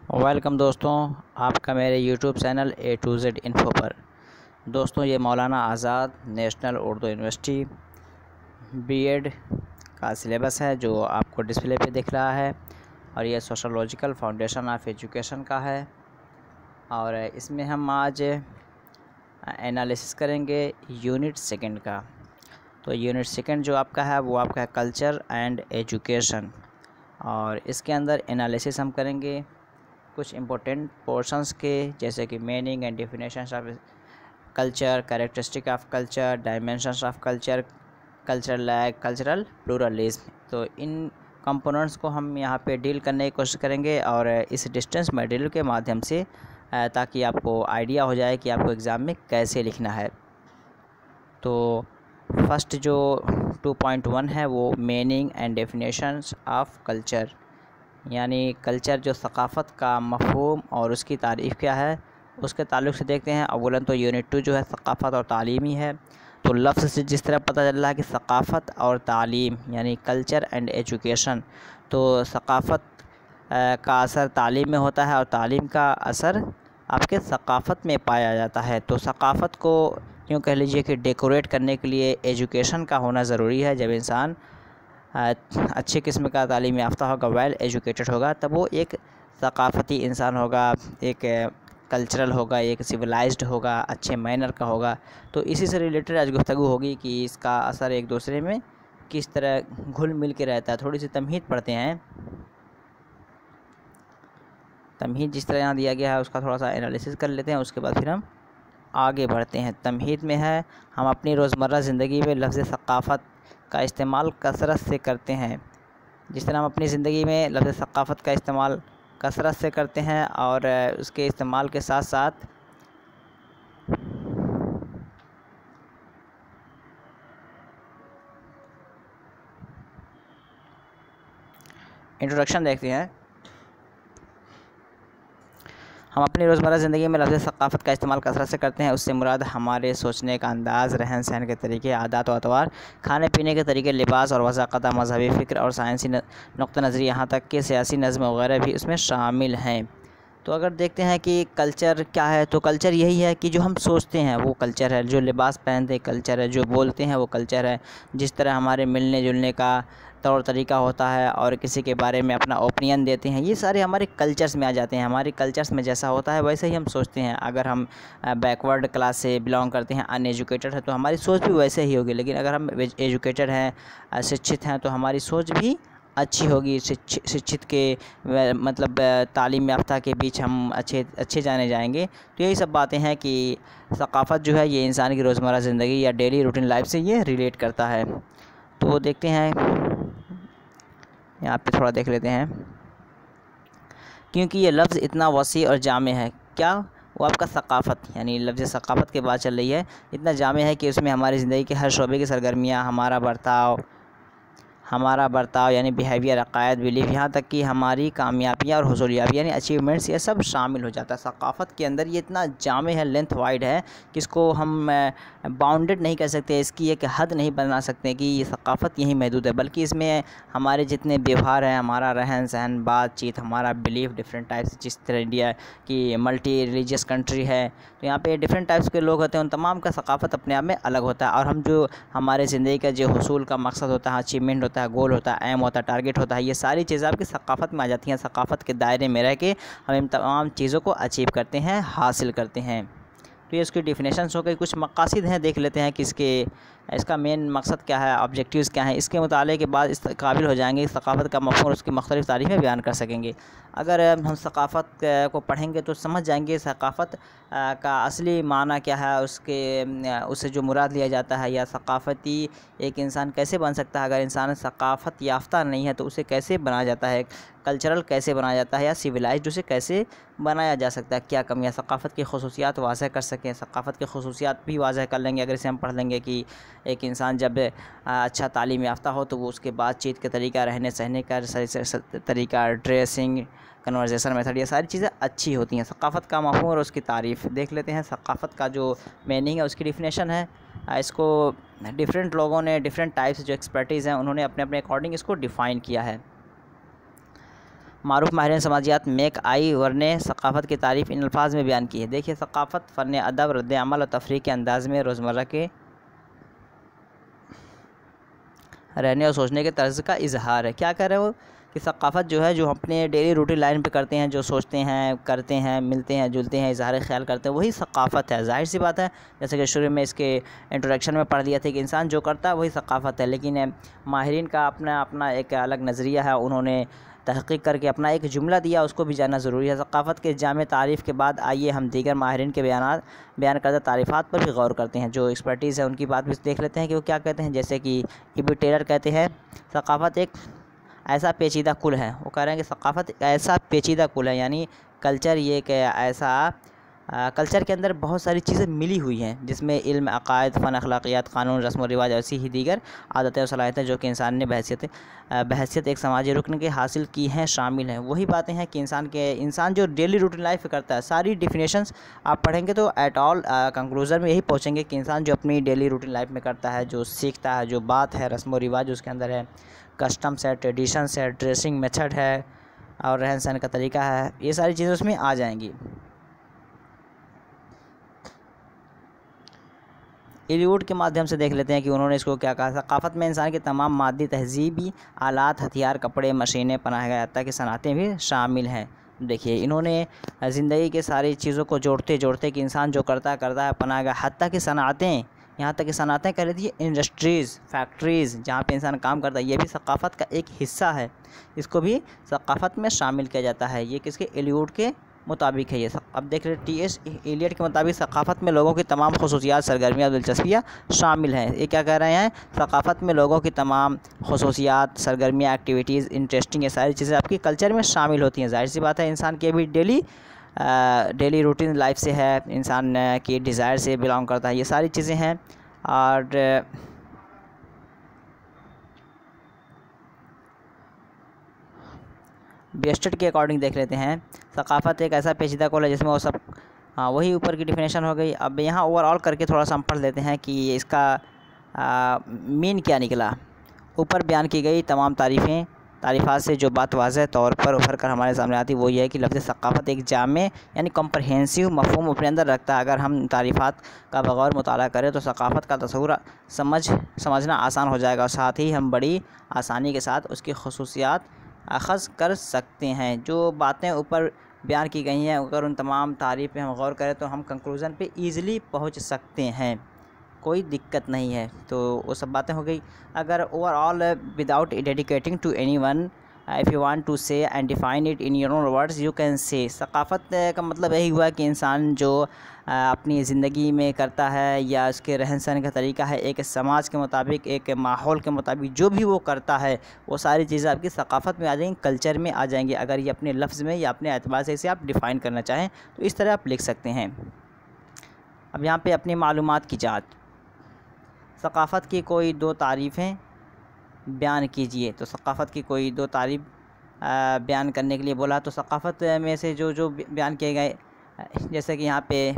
Welcome दोस्तों, आपका मेरे YouTube channel A to Z info पर। दोस्तों, ये मौलाना आज़ाद नेशनल उर्दू यूनिवर्सिटी बीएड का सिलेबस है जो आपको डिस्प्ले पे दिख रहा है, और ये सोशोलॉजिकल फाउंडेशन ऑफ एजुकेशन का है। और इसमें हम आज एनालिसिस करेंगे यूनिट सेकंड का। तो यूनिट सेकंड जो आपका है वो आपका है कल्चर एंड एजुकेशन, और इसके अंदर एनालिसिस हम करेंगे कुछ इम्पोर्टेंट पोर्शंस के, जैसे कि meaning and definitions of culture, characteristic of culture, dimensions of culture, cultural lag, cultural pluralism. तो इन कंपोनेंट्स को हम यहाँ पे डील करने की कोशिश करेंगे, और इस डिस्टेंस मटेरियल के माध्यम से ताकि आपको आइडिया हो जाए कि आपको एग्ज़ाम में कैसे लिखना है। तो फर्स्ट जो 2.1 है वो meaning and definitions of culture, यानी कल्चर जो सकाफ़त का मफ़हूम और उसकी तारीफ़ क्या है, उसके ताल्लुक़ से देखते हैं। अव्वलन तो यूनिट 2 जो है सकाफ़त और तालीमी है। तो लफ्ज़ से जिस तरह पता चल रहा है कि सकाफ़त और तालीम यानी कल्चर एंड एजुकेशन, तो सकाफ़त का असर तालीम में होता है और तालीम का असर आपके सकाफ़त में पाया जाता है। तो सकाफ़त को यूँ कह लीजिए कि डेकोरेट करने के लिए एजुकेशन का होना ज़रूरी है। जब इंसान अच्छे किस्म का तालीम याफ्ता होगा, वेल एजुकेटेड होगा, तब वो एक सकाफ़ती इंसान होगा, एक कल्चरल होगा, एक सिविलाइज्ड होगा, अच्छे मैनर का होगा। तो इसी से रिलेटेड आज गुफ्तगू होगी कि इसका असर एक दूसरे में किस तरह घुल मिल के रहता है। थोड़ी सी तमहीद पढ़ते हैं। तमहीद जिस तरह यहाँ दिया गया है उसका थोड़ा सा एनालिसिस कर लेते हैं, उसके बाद फिर हम आगे बढ़ते हैं। तमहीद में है, हम अपनी रोज़मर्रा ज़िंदगी में लफ्ज़ सकाफ़त का इस्तेमाल कसरत से करते हैं। जिस तरह हम अपनी ज़िंदगी में लफ्ज़ सकाफ़त का इस्तेमाल कसरत से करते हैं, और उसके इस्तेमाल के साथ साथ इंट्रोडक्शन देखते हैं। हम अपनी रोज़मर्रा ज़िंदगी में लफ्ज़ सकाफ़त का इस्तेमाल कसरत से करते हैं। उससे मुराद हमारे सोचने का अंदाज़, रहन सहन के तरीके, आदत व अतवार, खाने पीने के तरीके, लिबास और वज़ाक़त, मज़हबी फ़िक्र और साइंसी नुक़्ता नज़री, यहाँ तक कि सियासी नज़्म वगैरह भी उसमें शामिल हैं। तो अगर देखते हैं कि कल्चर क्या है, तो कल्चर यही है कि जो हम सोचते हैं वो कल्चर है, जो लिबास पहनते हैं कल्चर है, जो बोलते हैं वो कल्चर है, जिस तरह हमारे मिलने जुलने का तौर तरीका होता है और किसी के बारे में अपना ओपिनियन देते हैं, ये सारे हमारे कल्चर्स में आ जाते हैं। हमारे कल्चर्स में जैसा होता है वैसे ही हम सोचते हैं। अगर हम बैकवर्ड क्लास से बिलोंग करते हैं, अनएजुकेटेड है, तो हमारी सोच भी वैसे ही होगी। लेकिन अगर हम एजुकेटेड हैं, शिक्षित हैं, तो हमारी सोच भी अच्छी होगी। शिक्षित के मतलब तालीम याफ्ता के बीच हम अच्छे जाने जाएंगे। तो यही सब बातें हैं कि सकाफ़त जो है ये इंसान की रोज़मर्रा ज़िंदगी या डेली रूटीन लाइफ से ये रिलेट करता है। तो देखते हैं, यहाँ पे थोड़ा देख लेते हैं। क्योंकि ये लफ्ज़ इतना वसी और जामे है, क्या वो आपका सकाफ़त यानी लफ्ज़ सकाफ़त के बाद चल रही है, इतना जामे है कि उसमें हमारी ज़िंदगी के हर शोबे की सरगर्मियाँ, हमारा बर्ताव यानी बिहेवियर, अक़ायद, बिलीफ, यहाँ तक कि हमारी कामयाबियाँ और हुसूलियात यानी अचीवमेंट्स, ये सब शामिल हो जाता है। सकाफ़त के अंदर ये इतना जामे है, लेंथ वाइड है कि इसको हम बाउंडेड नहीं कर सकते, इसकी एक हद नहीं बना सकते कि ये सकाफ़त यहीं महदूद है। बल्कि इसमें हमारे जितने व्यवहार हैं, हमारा रहन सहन, बातचीत, हमारा बिलीफ, डिफरेंट टाइप्स, जिस तरह इंडिया की मल्टी रिलीजियस कंट्री है, तो यहाँ पे डिफरेंट टाइप्स के लोग होते हैं, उन तमाम का सकाफ़त अपने आप में अलग होता है। और हम जो हमारे ज़िंदगी का जो हुसूल का मकसद होता है, अचीवमेंट होता है, गोल होता है, एम होता है, टारगेट होता है, ये सारी चीज़ें आपकी सकाफ़त में आ जाती हैं। सकाफ़त के दायरे में रह के हम इन तमाम चीज़ों को अचीव करते हैं, हासिल करते हैं। तो ये इसकी डिफिनेशंस हो गई। कुछ मकासद हैं, देख लेते हैं कि इसका मेन मकसद क्या है, ऑब्जेक्टिव्स क्या हैं। इसके मुताले के बाद इस काबिल हो जाएंगे सकाफ़त का मफ़हूम और उसकी मुख्तलिफ़ तारीफ़ें बयान कर सकेंगे। अगर हम सकाफ़त को पढ़ेंगे तो समझ जाएंगे सकाफ़त का असली माना क्या है, उससे जो मुराद लिया जाता है, या सकाफ़ती एक इंसान कैसे बन सकता है। अगर इंसान सकाफ़त याफ्ता नहीं है तो उसे कैसे बनाया जाता है, कल्चरल कैसे बनाया जाता है, या सिविलाइज्ड उसे कैसे बनाया जा सकता है, क्या कमियाँ, सकाफ़त की खसूसियात वाज़ह कर सकें। सकाफ़त की खसूसियात भी वाज़ह कर लेंगे अगर इसे हम पढ़ लेंगे कि एक इंसान जब अच्छा तालीम याफ्ता हो तो वो उसके बातचीत के तरीका, रहने सहने का तरीका, ड्रेसिंग, कन्वर्सेशन मेथड, ये सारी चीज़ें अच्छी होती हैं। सकाफ़त का मफ़हूम और उसकी तारीफ़ देख लेते हैं। सकाफ़त का जो मीनिंग है उसकी डिफिनेशन है, इसको डिफरेंट लोगों ने, डिफरेंट टाइप्स जो एक्सपर्टीज़ हैं उन्होंने अपने अपने अकॉर्डिंग इसको डिफ़ाइन किया है। मारूफ माहिरीन समाजियात मैक आई वर ने सकाफ़त की तारीफ़ इन अल्फाज में बयान की है। देखिए, सकाफ़त फ़न अदब, रद्द अमल और तफरीह के अंदाज में रोज़मर्रा के रहने और सोचने के तर्ज़ का इजहार है। क्या कह रहे हो कि सकाफ़त जो है, जो अपने डेली रूटीन लाइन पे करते हैं, जो सोचते हैं, करते हैं, मिलते हैं, जुलते हैं, इजहार ख्याल करते हैं, वही सकाफ़त है। ज़ाहिर सी बात है, जैसे कि शुरू में इसके इंट्रोडक्शन में पढ़ दिया था कि इंसान जो करता है वही सकाफ़त है। लेकिन माहिरीन का अपना अपना एक अलग नज़रिया है, उन्होंने तहक़ीक़ करके अपना एक जुमला दिया, उसको भी जानना ज़रूरी है। सकाफ़त के जामे तारीफ़ के बाद आइए हम दीगर माहिरीन के बयान करदा तारीफ़ात पर भी गौर करते हैं। जो एक्सपर्टीज़ है उनकी बात भी देख लेते हैं कि वो क्या कहते हैं। जैसे कि इब्न टेलर कहते हैं, सकाफ़त एक ऐसा पेचीदा कुल है। वो कह रहे हैं कि सकाफ़त ऐसा पेचीदा कुल है, यानी कल्चर ये एक ऐसा कल्चर के अंदर बहुत सारी चीज़ें मिली हुई हैं, जिसमें इल्म, अक़ायद, फ़न, अखलाक़ियात, क़ानून, रस्म व रिवाज, ऐसी ही दीगर आदतें और सलाहियतें जो कि इंसान ने बहैसियत एक समाजी रुकन के हासिल की हैं, शामिल हैं। वही बातें हैं कि इंसान जो डेली रूटीन लाइफ करता है, सारी डिफिनेशंस आप पढ़ेंगे तो एट ऑल कंक्लूज़न में यही पहुँचेंगे कि इंसान जो अपनी डेली रूटीन लाइफ में करता है, जो सीखता है, जो बात है, रस्म व रिवाज उसके अंदर है, कस्टम्स है, ट्रेडिशंस है, ड्रेसिंग मेथड है और रहन सहन का तरीका है, ये सारी चीज़ें उसमें आ जाएंगी। इल्यूड के माध्यम से देख लेते हैं कि उन्होंने इसको क्या कहा। सकाफ़त में इंसान के तमाम मादी तहज़ीबी आलात, हथियार, कपड़े, मशीनें, पनाह तक की सनातें भी शामिल हैं। देखिए, इन्होंने ज़िंदगी के सारी चीज़ों को जोड़ते जोड़ते कि इंसान जो करता है पनाह हत्ता की सनातें, यहाँ तक कि सनातें कह लेती है, इंडस्ट्रीज़, फैक्ट्रीज़ जहाँ पे इंसान काम करता है, ये भी सकाफ़त का एक हिस्सा है। इसको भी सकाफ़त में शामिल किया जाता है। ये किसके? इल्यूड के मुताबिक है ये सब। अब देख रहे टी.एस. एलियट के मुताबिक सकाफ़त में लोगों की तमाम ख़ुसूसियात, सरगर्मियाँ, दिलचस्पियाँ शामिल हैं। ये क्या कह रहे हैं? सकाफ़त में लोगों की तमाम ख़ुसूसियात, सरगर्मियाँ, एक्टिविटीज़, इंटरेस्टिंग, ये सारी चीज़ें आपकी कल्चर में शामिल होती हैं। ज़ाहिर सी बात है, इंसान की अभी डेली रूटीन लाइफ से है, इंसान की डिज़ायर से बिलोंग करता है, ये सारी चीज़ें हैं। और बेस्टेड के अकॉर्डिंग देख लेते हैं, सकाफ़त एक ऐसा पेचीदा कुल है जिसमें वो सब, हाँ वही ऊपर की डिफिनेशन हो गई। अब यहाँ ओवरऑल करके थोड़ा सा हम पढ़ लेते हैं कि इसका मीन क्या निकला। ऊपर बयान की गई तमाम तारीफ़ात से जो बात वाज़ह तौर पर उभर कर हमारे सामने आती वो ये है कि लफ्ज़ सकाफ़त एक जामे यानी कॉम्प्रहेंसिव मफ़हूम अपने अंदर रखता है। अगर हम तारीफ़ात का बग़ौर मुताला करें तो सकाफ़त का तस्वुर समझना आसान हो जाएगा और साथ ही हम बड़ी आसानी के साथ उसकी ख़ुसूसियात अख़ज़ कर सकते हैं। जो बातें ऊपर बयान की गई हैं, अगर उन तमाम तारीफ़ पे हम गौर करें तो हम कंक्लूज़न पे ईज़िली पहुंच सकते हैं, कोई दिक्कत नहीं है। तो वो सब बातें हो गई। अगर overall without dedicating to anyone, if you want to say and define it in your own words you can say. सकाफ़त का मतलब यही हुआ कि इंसान जो अपनी ज़िंदगी में करता है या उसके रहन सहन का तरीका है, एक समाज के मुताबिक, एक माहौल के मुताबिक जो भी वो करता है, वो सारी चीज़ें आपकी सकाफ़त में आ जाएंगी, कल्चर में आ जाएंगी। अगर ये अपने लफ्ज़ में या अपने एतबार से इसे आप डिफ़ाइन करना चाहें तो इस तरह आप लिख सकते हैं। अब यहाँ पे अपनी मालूमात की जांच। सकाफ़त की कोई दो तारीफ़ें बयान कीजिए। तो सकाफ़त की कोई दो तारीफ़ बयान करने के लिए बोला, तो सकाफ़त में से जो बयान किए गए, जैसे कि यहाँ पे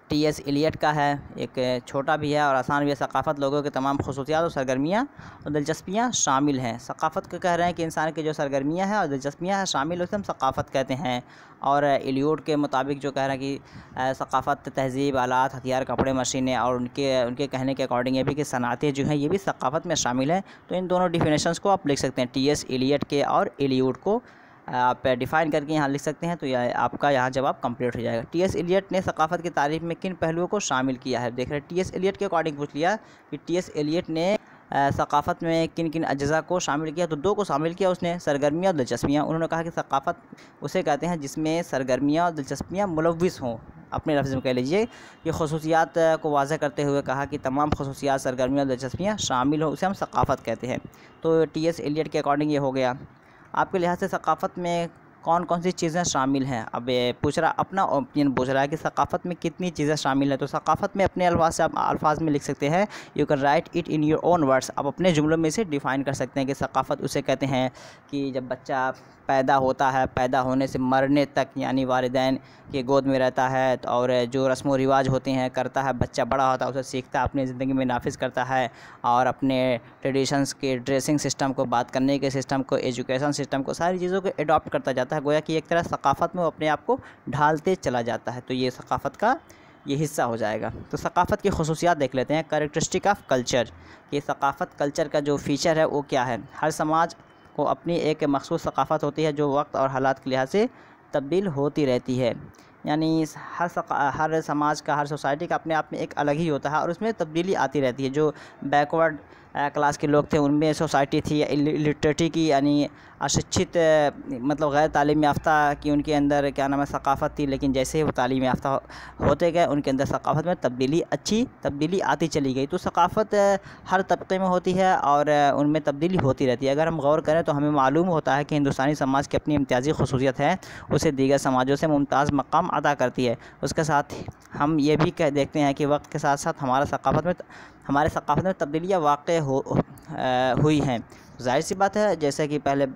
टी.एस. एलियट का है, एक छोटा भी है और आसान भी है। सकाफ़त लोगों के तमाम ख़ुसूसियात और सरगर्मियाँ और दिलचस्पियाँ शामिल हैं। सकाफ़त को कह रहे हैं कि इंसान की जो सरगर्मियाँ हैं और दिलचस्पियाँ हैं शामिल, उसे हम सकाफ़त कहते हैं। और एलियट के मुताबिक जो कह रहे हैं कि सकाफ़त तहज़ीब, आलात, हथियार, कपड़े, मशीनें और उनके कहने के अकॉर्डिंग ये भी कि सनातें जो हैं ये भी सकाफ़त में शामिल हैं। तो इन दोनों डिफिनेशंस को आप लिख सकते हैं, टी.एस. एलियट के और एलियट को आप डिफ़ाइन करके यहाँ लिख सकते हैं। तो यह आपका यहाँ जवाब कंप्लीट हो जाएगा। टी.एस. एलियट ने सकाफ़त की तारीफ़ में किन पहलुओं को शामिल किया है? देख रहे हैं टी.एस. एलियट के अकॉर्डिंग पूछ लिया कि टी.एस. एलियट ने सकाफ़त में किन किन अज्जा को शामिल किया। तो दो को शामिल किया उसने, सरगर्मियाँ और दिलचस्पियाँ। उन्होंने कहा कि सकाफ़त उसे कहते हैं जिसमें सरगर्मियाँ और दिलचस्पियाँ मुलव्विस हों। अपने लफ्ज़ में कह लीजिए कि ख़ुसूसियात को वाज़ह करते हुए कहा कि तमाम ख़ुसूसियात, सरगर्मियाँ और दिलचस्पियाँ शामिल हों, उसे हम सकाफ़त कहते हैं। तो टी.एस. एलियट के अकॉर्डिंग ये हो गया। आपके लिहाज से सकाफ़त में कौन कौन सी चीज़ें शामिल हैं। अब ये पूछ रहा, अपना ओपिनियन पूछ रहा है कि सकाफ़त में कितनी चीज़ें शामिल हैं। तो सकाफ़त में अपने अल्फाज से आप अल्फाज में लिख सकते हैं, you can write it in your own words. आप अपने जुमलों में से डिफ़ाइन कर सकते हैं कि सकाफ़त उसे कहते हैं कि जब बच्चा पैदा होता है, पैदा होने से मरने तक यानी वालिदैन के गोद में रहता है, और जो रस्म व रिवाज होते हैं करता है, बच्चा बड़ा होता है उसे सीखता है, अपनी ज़िंदगी में नाफिज़ करता है, और अपने ट्रेडिशंस के ड्रेसिंग सिस्टम को, बात करने के सिस्टम को, एजुकेशन सिस्टम को, सारी चीज़ों को एडॉप्ट करता जाता है। गोया कि एक तरह सकाफ़त में वो अपने आप को ढालते चला जाता है। तो ये सकाफ़त का ये हिस्सा हो जाएगा। तो सकाफ़त की ख़ुसूसियात देख लेते हैं। कैरेक्टरिस्टिक ऑफ कल्चर, कि सकाफ़त कल्चर का जो फ़ीचर है वो क्या है। हर समाज को अपनी एक मख़सूस सकाफ़त होती है जो वक्त और हालात के लिहाज से तब्दील होती रहती है। यानी हर समाज का, हर सोसाइटी का अपने आप में एक अलग ही होता है और उसमें तब्दीली आती रहती है। जो बैकवर्ड क्लास के लोग थे उनमें सोसाइटी थी इलिटरेटी की, यानी अशिक्षित मतलब गैर तालीम याफ्ता की उनके अंदर क्या नाम है सकाफ़त थी। लेकिन जैसे ही वो तालीम याफ्ता होते गए उनके अंदर सकाफ़त में तब्दीली आती चली गई। तो सकाफ़त हर तबके में होती है और उनमें तब्दीली होती रहती है। अगर हम गौर करें तो हमें मालूम होता है कि हिंदुस्तानी समाज की अपनी इम्तियाज़ी ख़ुसूसियत है, उसे दीगर समाजों से मुमताज़ मकाम अता करती है। उसके साथ हम ये भी देखते हैं कि वक्त के साथ साथ हमारे सकाफ़त में तब्दीलियाँ वाक़ई हुई हैं। ज़ाहिर सी बात है, जैसे कि पहले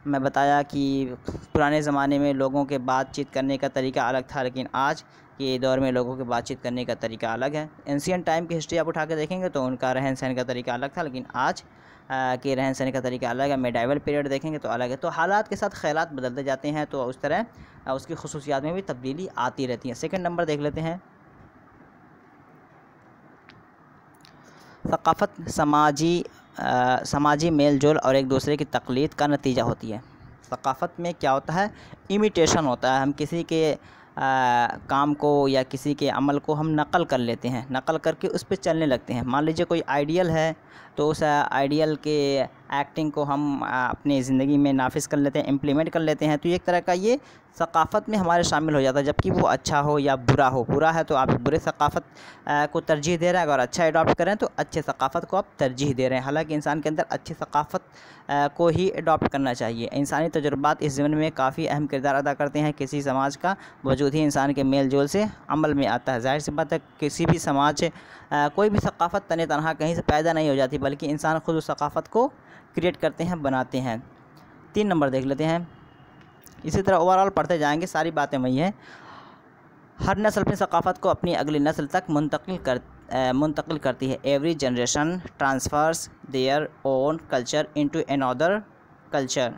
मैं बताया कि पुराने ज़माने में लोगों के बातचीत करने का तरीका अलग था, लेकिन आज के दौर में लोगों के बातचीत करने का तरीका अलग है। एंशिएंट टाइम की हिस्ट्री आप उठा के देखेंगे तो उनका रहन सहन का तरीका अलग था, लेकिन आज के रहन सहन का तरीका अलग है। मेडाइवल पीरियड देखेंगे तो अलग है। तो हालात के साथ ख़यालात बदलते जाते हैं, तो उस तरह उसकी ख़ुसूसियात में भी तब्दीली आती रहती है। सेकंड नंबर देख लेते हैं। सकाफ़त समाजी मेल जोल और एक दूसरे की तक़लीद का नतीजा होती है। सकाफ़त में क्या होता है, इमिटेशन होता है। हम किसी के काम को या किसी के अमल को हम नक़ल कर लेते हैं, नक़ल करके उस पे चलने लगते हैं। मान लीजिए कोई आइडियल है तो उस आइडियल के एक्टिंग को हम अपनी ज़िंदगी में नाफिज़ कर लेते हैं, इम्प्लीमेंट कर लेते हैं। तो एक तरह का ये सकाफ़त में हमारे शामिल हो जाता है, जबकि वो अच्छा हो या बुरा हो। बुरा है तो आप बुरे सकाफ़त को तरजीह दे रहे हैं, अगर अच्छा एडॉप्ट करें तो अच्छे सकाफ़त को आप तरजीह दे रहे हैं। हालांकि इंसान के अंदर अच्छी सकाफ़त को ही एडॉप्ट करना चाहिए। इंसानी तजुर्बात इस ज़मीन में काफ़ी अहम किरदार अदा करते हैं। किसी समाज का वजूद ही इंसान के मेल जोल से अमल में आता है। ज़ाहिर सी बात है, किसी भी समाज कोई भी सकाफ़त तने तनहा कहीं से पैदा नहीं हो जाती, बल्कि इंसान ख़ुद उस सकाफ़त को क्रिएट करते हैं, बनाते हैं। 3 नंबर देख लेते हैं। इसी तरह ओवरऑल पढ़ते जाएंगे, सारी बातें वही हैं। हर नस्ल अपनी सकाफ़त को अपनी अगली नस्ल तक मुंतकिल करती है। Every generation transfers their own culture into another culture.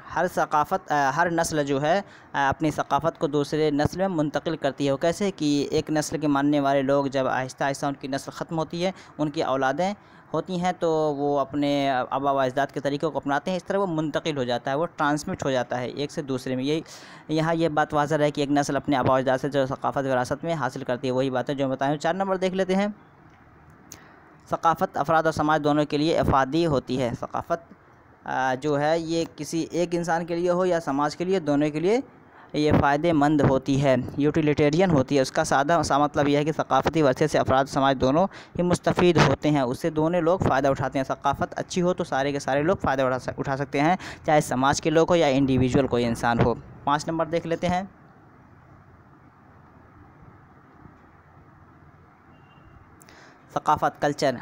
हर नस्ल जो है अपनी सकाफ़त को दूसरे नस्ल में मुंतकिल करती है। वो कैसे कि एक नस्ल के मानने वाले लोग जब आहिस्ता आहिस्ता उनकी नस्ल ख़त्म होती है, उनकी औलादें होती हैं, तो वो अपने आबा व अजदाद के तरीक़ों को अपनाते हैं। इस तरह वो मुंतकिल हो जाता है, वो ट्रांसमिट हो जाता है एक से दूसरे में। यहाँ ये बात वाज़ह है कि एक नस्ल अपने आबा व अजदाद से जो सकाफ़त विरासत में हासिल करती है, वही बातें जो बताएँ। 4 नंबर देख लेते हैं। सकाफ़त अफराद और समाज दोनों के लिए अफादी होती है। सकाफ़त जो है ये किसी एक इंसान के लिए हो या समाज के लिए, दोनों के लिए ये फ़ायदेमंद होती है, यूटिलिटेरियन होती है। उसका सादा सा मतलब यह है कि सकाफ़ती वर्से से अफराद समाज दोनों ही मुस्तफ़ीद होते हैं, उससे दोनों लोग फ़ायदा उठाते हैं। सकाफ़त अच्छी हो तो सारे के सारे लोग फ़ायदा उठा सकते हैं, चाहे समाज के लोग हो या इंडिविजुअल कोई इंसान हो। 5 नंबर देख लेते हैं। सकाफ़त कल्चर।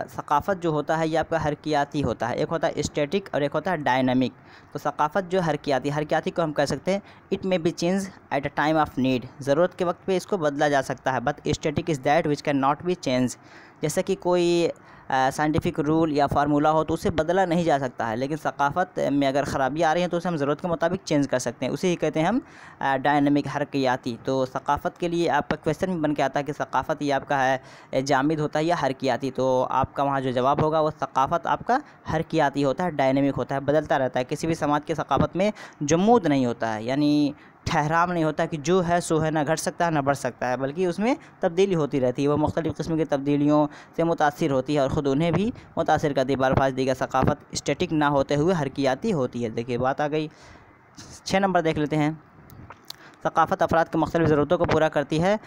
सकाफ़त जो होता है ये आपका हरकियाती होता है। एक होता है स्टैटिक और एक होता है डायनामिक। तो सकाफ़त जो हरकियाती को हम कह सकते हैं it may be change at a time of need. ज़रूरत के वक्त पे इसको बदला जा सकता है। But static is that which can not be change. जैसे कि कोई साइंटिफिक रूल या फार्मूला हो तो उसे बदला नहीं जा सकता है, लेकिन सकाफ़त में अगर ख़राबी आ रही है तो उसे हम ज़रूरत के मुताबिक चेंज कर सकते हैं। उसे ही कहते हैं हम डायनामिक, हरकियाती। तो सकाफ़त के लिए आपका क्वेश्चन भी बन के आता है कि सकाफ़त ये आपका है जामिद होता है या हरकियाती। तो आपका वहाँ जो जवाब होगा वो सकाफ़त आपका हरकियाती होता है, डायनामिक होता है, बदलता रहता है। किसी भी समाज की सकाफ़त में जमूद नहीं होता है, यानी ठहराव नहीं होता कि जो है सो है, ना घट सकता है ना बढ़ सकता है, बल्कि उसमें तब्दीली होती रहती है। वो मुख्तलिफ़ किस्म की तब्दीलियों से मुतासिर होती है और ख़ुद उन्हें भी मुतासिर करती है। बल्फाज दीगर सकाफ़त स्टैटिक ना होते हुए हरकियाती होती है। देखिए बात आ गई। 6 नंबर देख लेते हैं। सकाफ़त अफराद की मुख्तलिफ़ ज़रूरतों को पूरा करती है।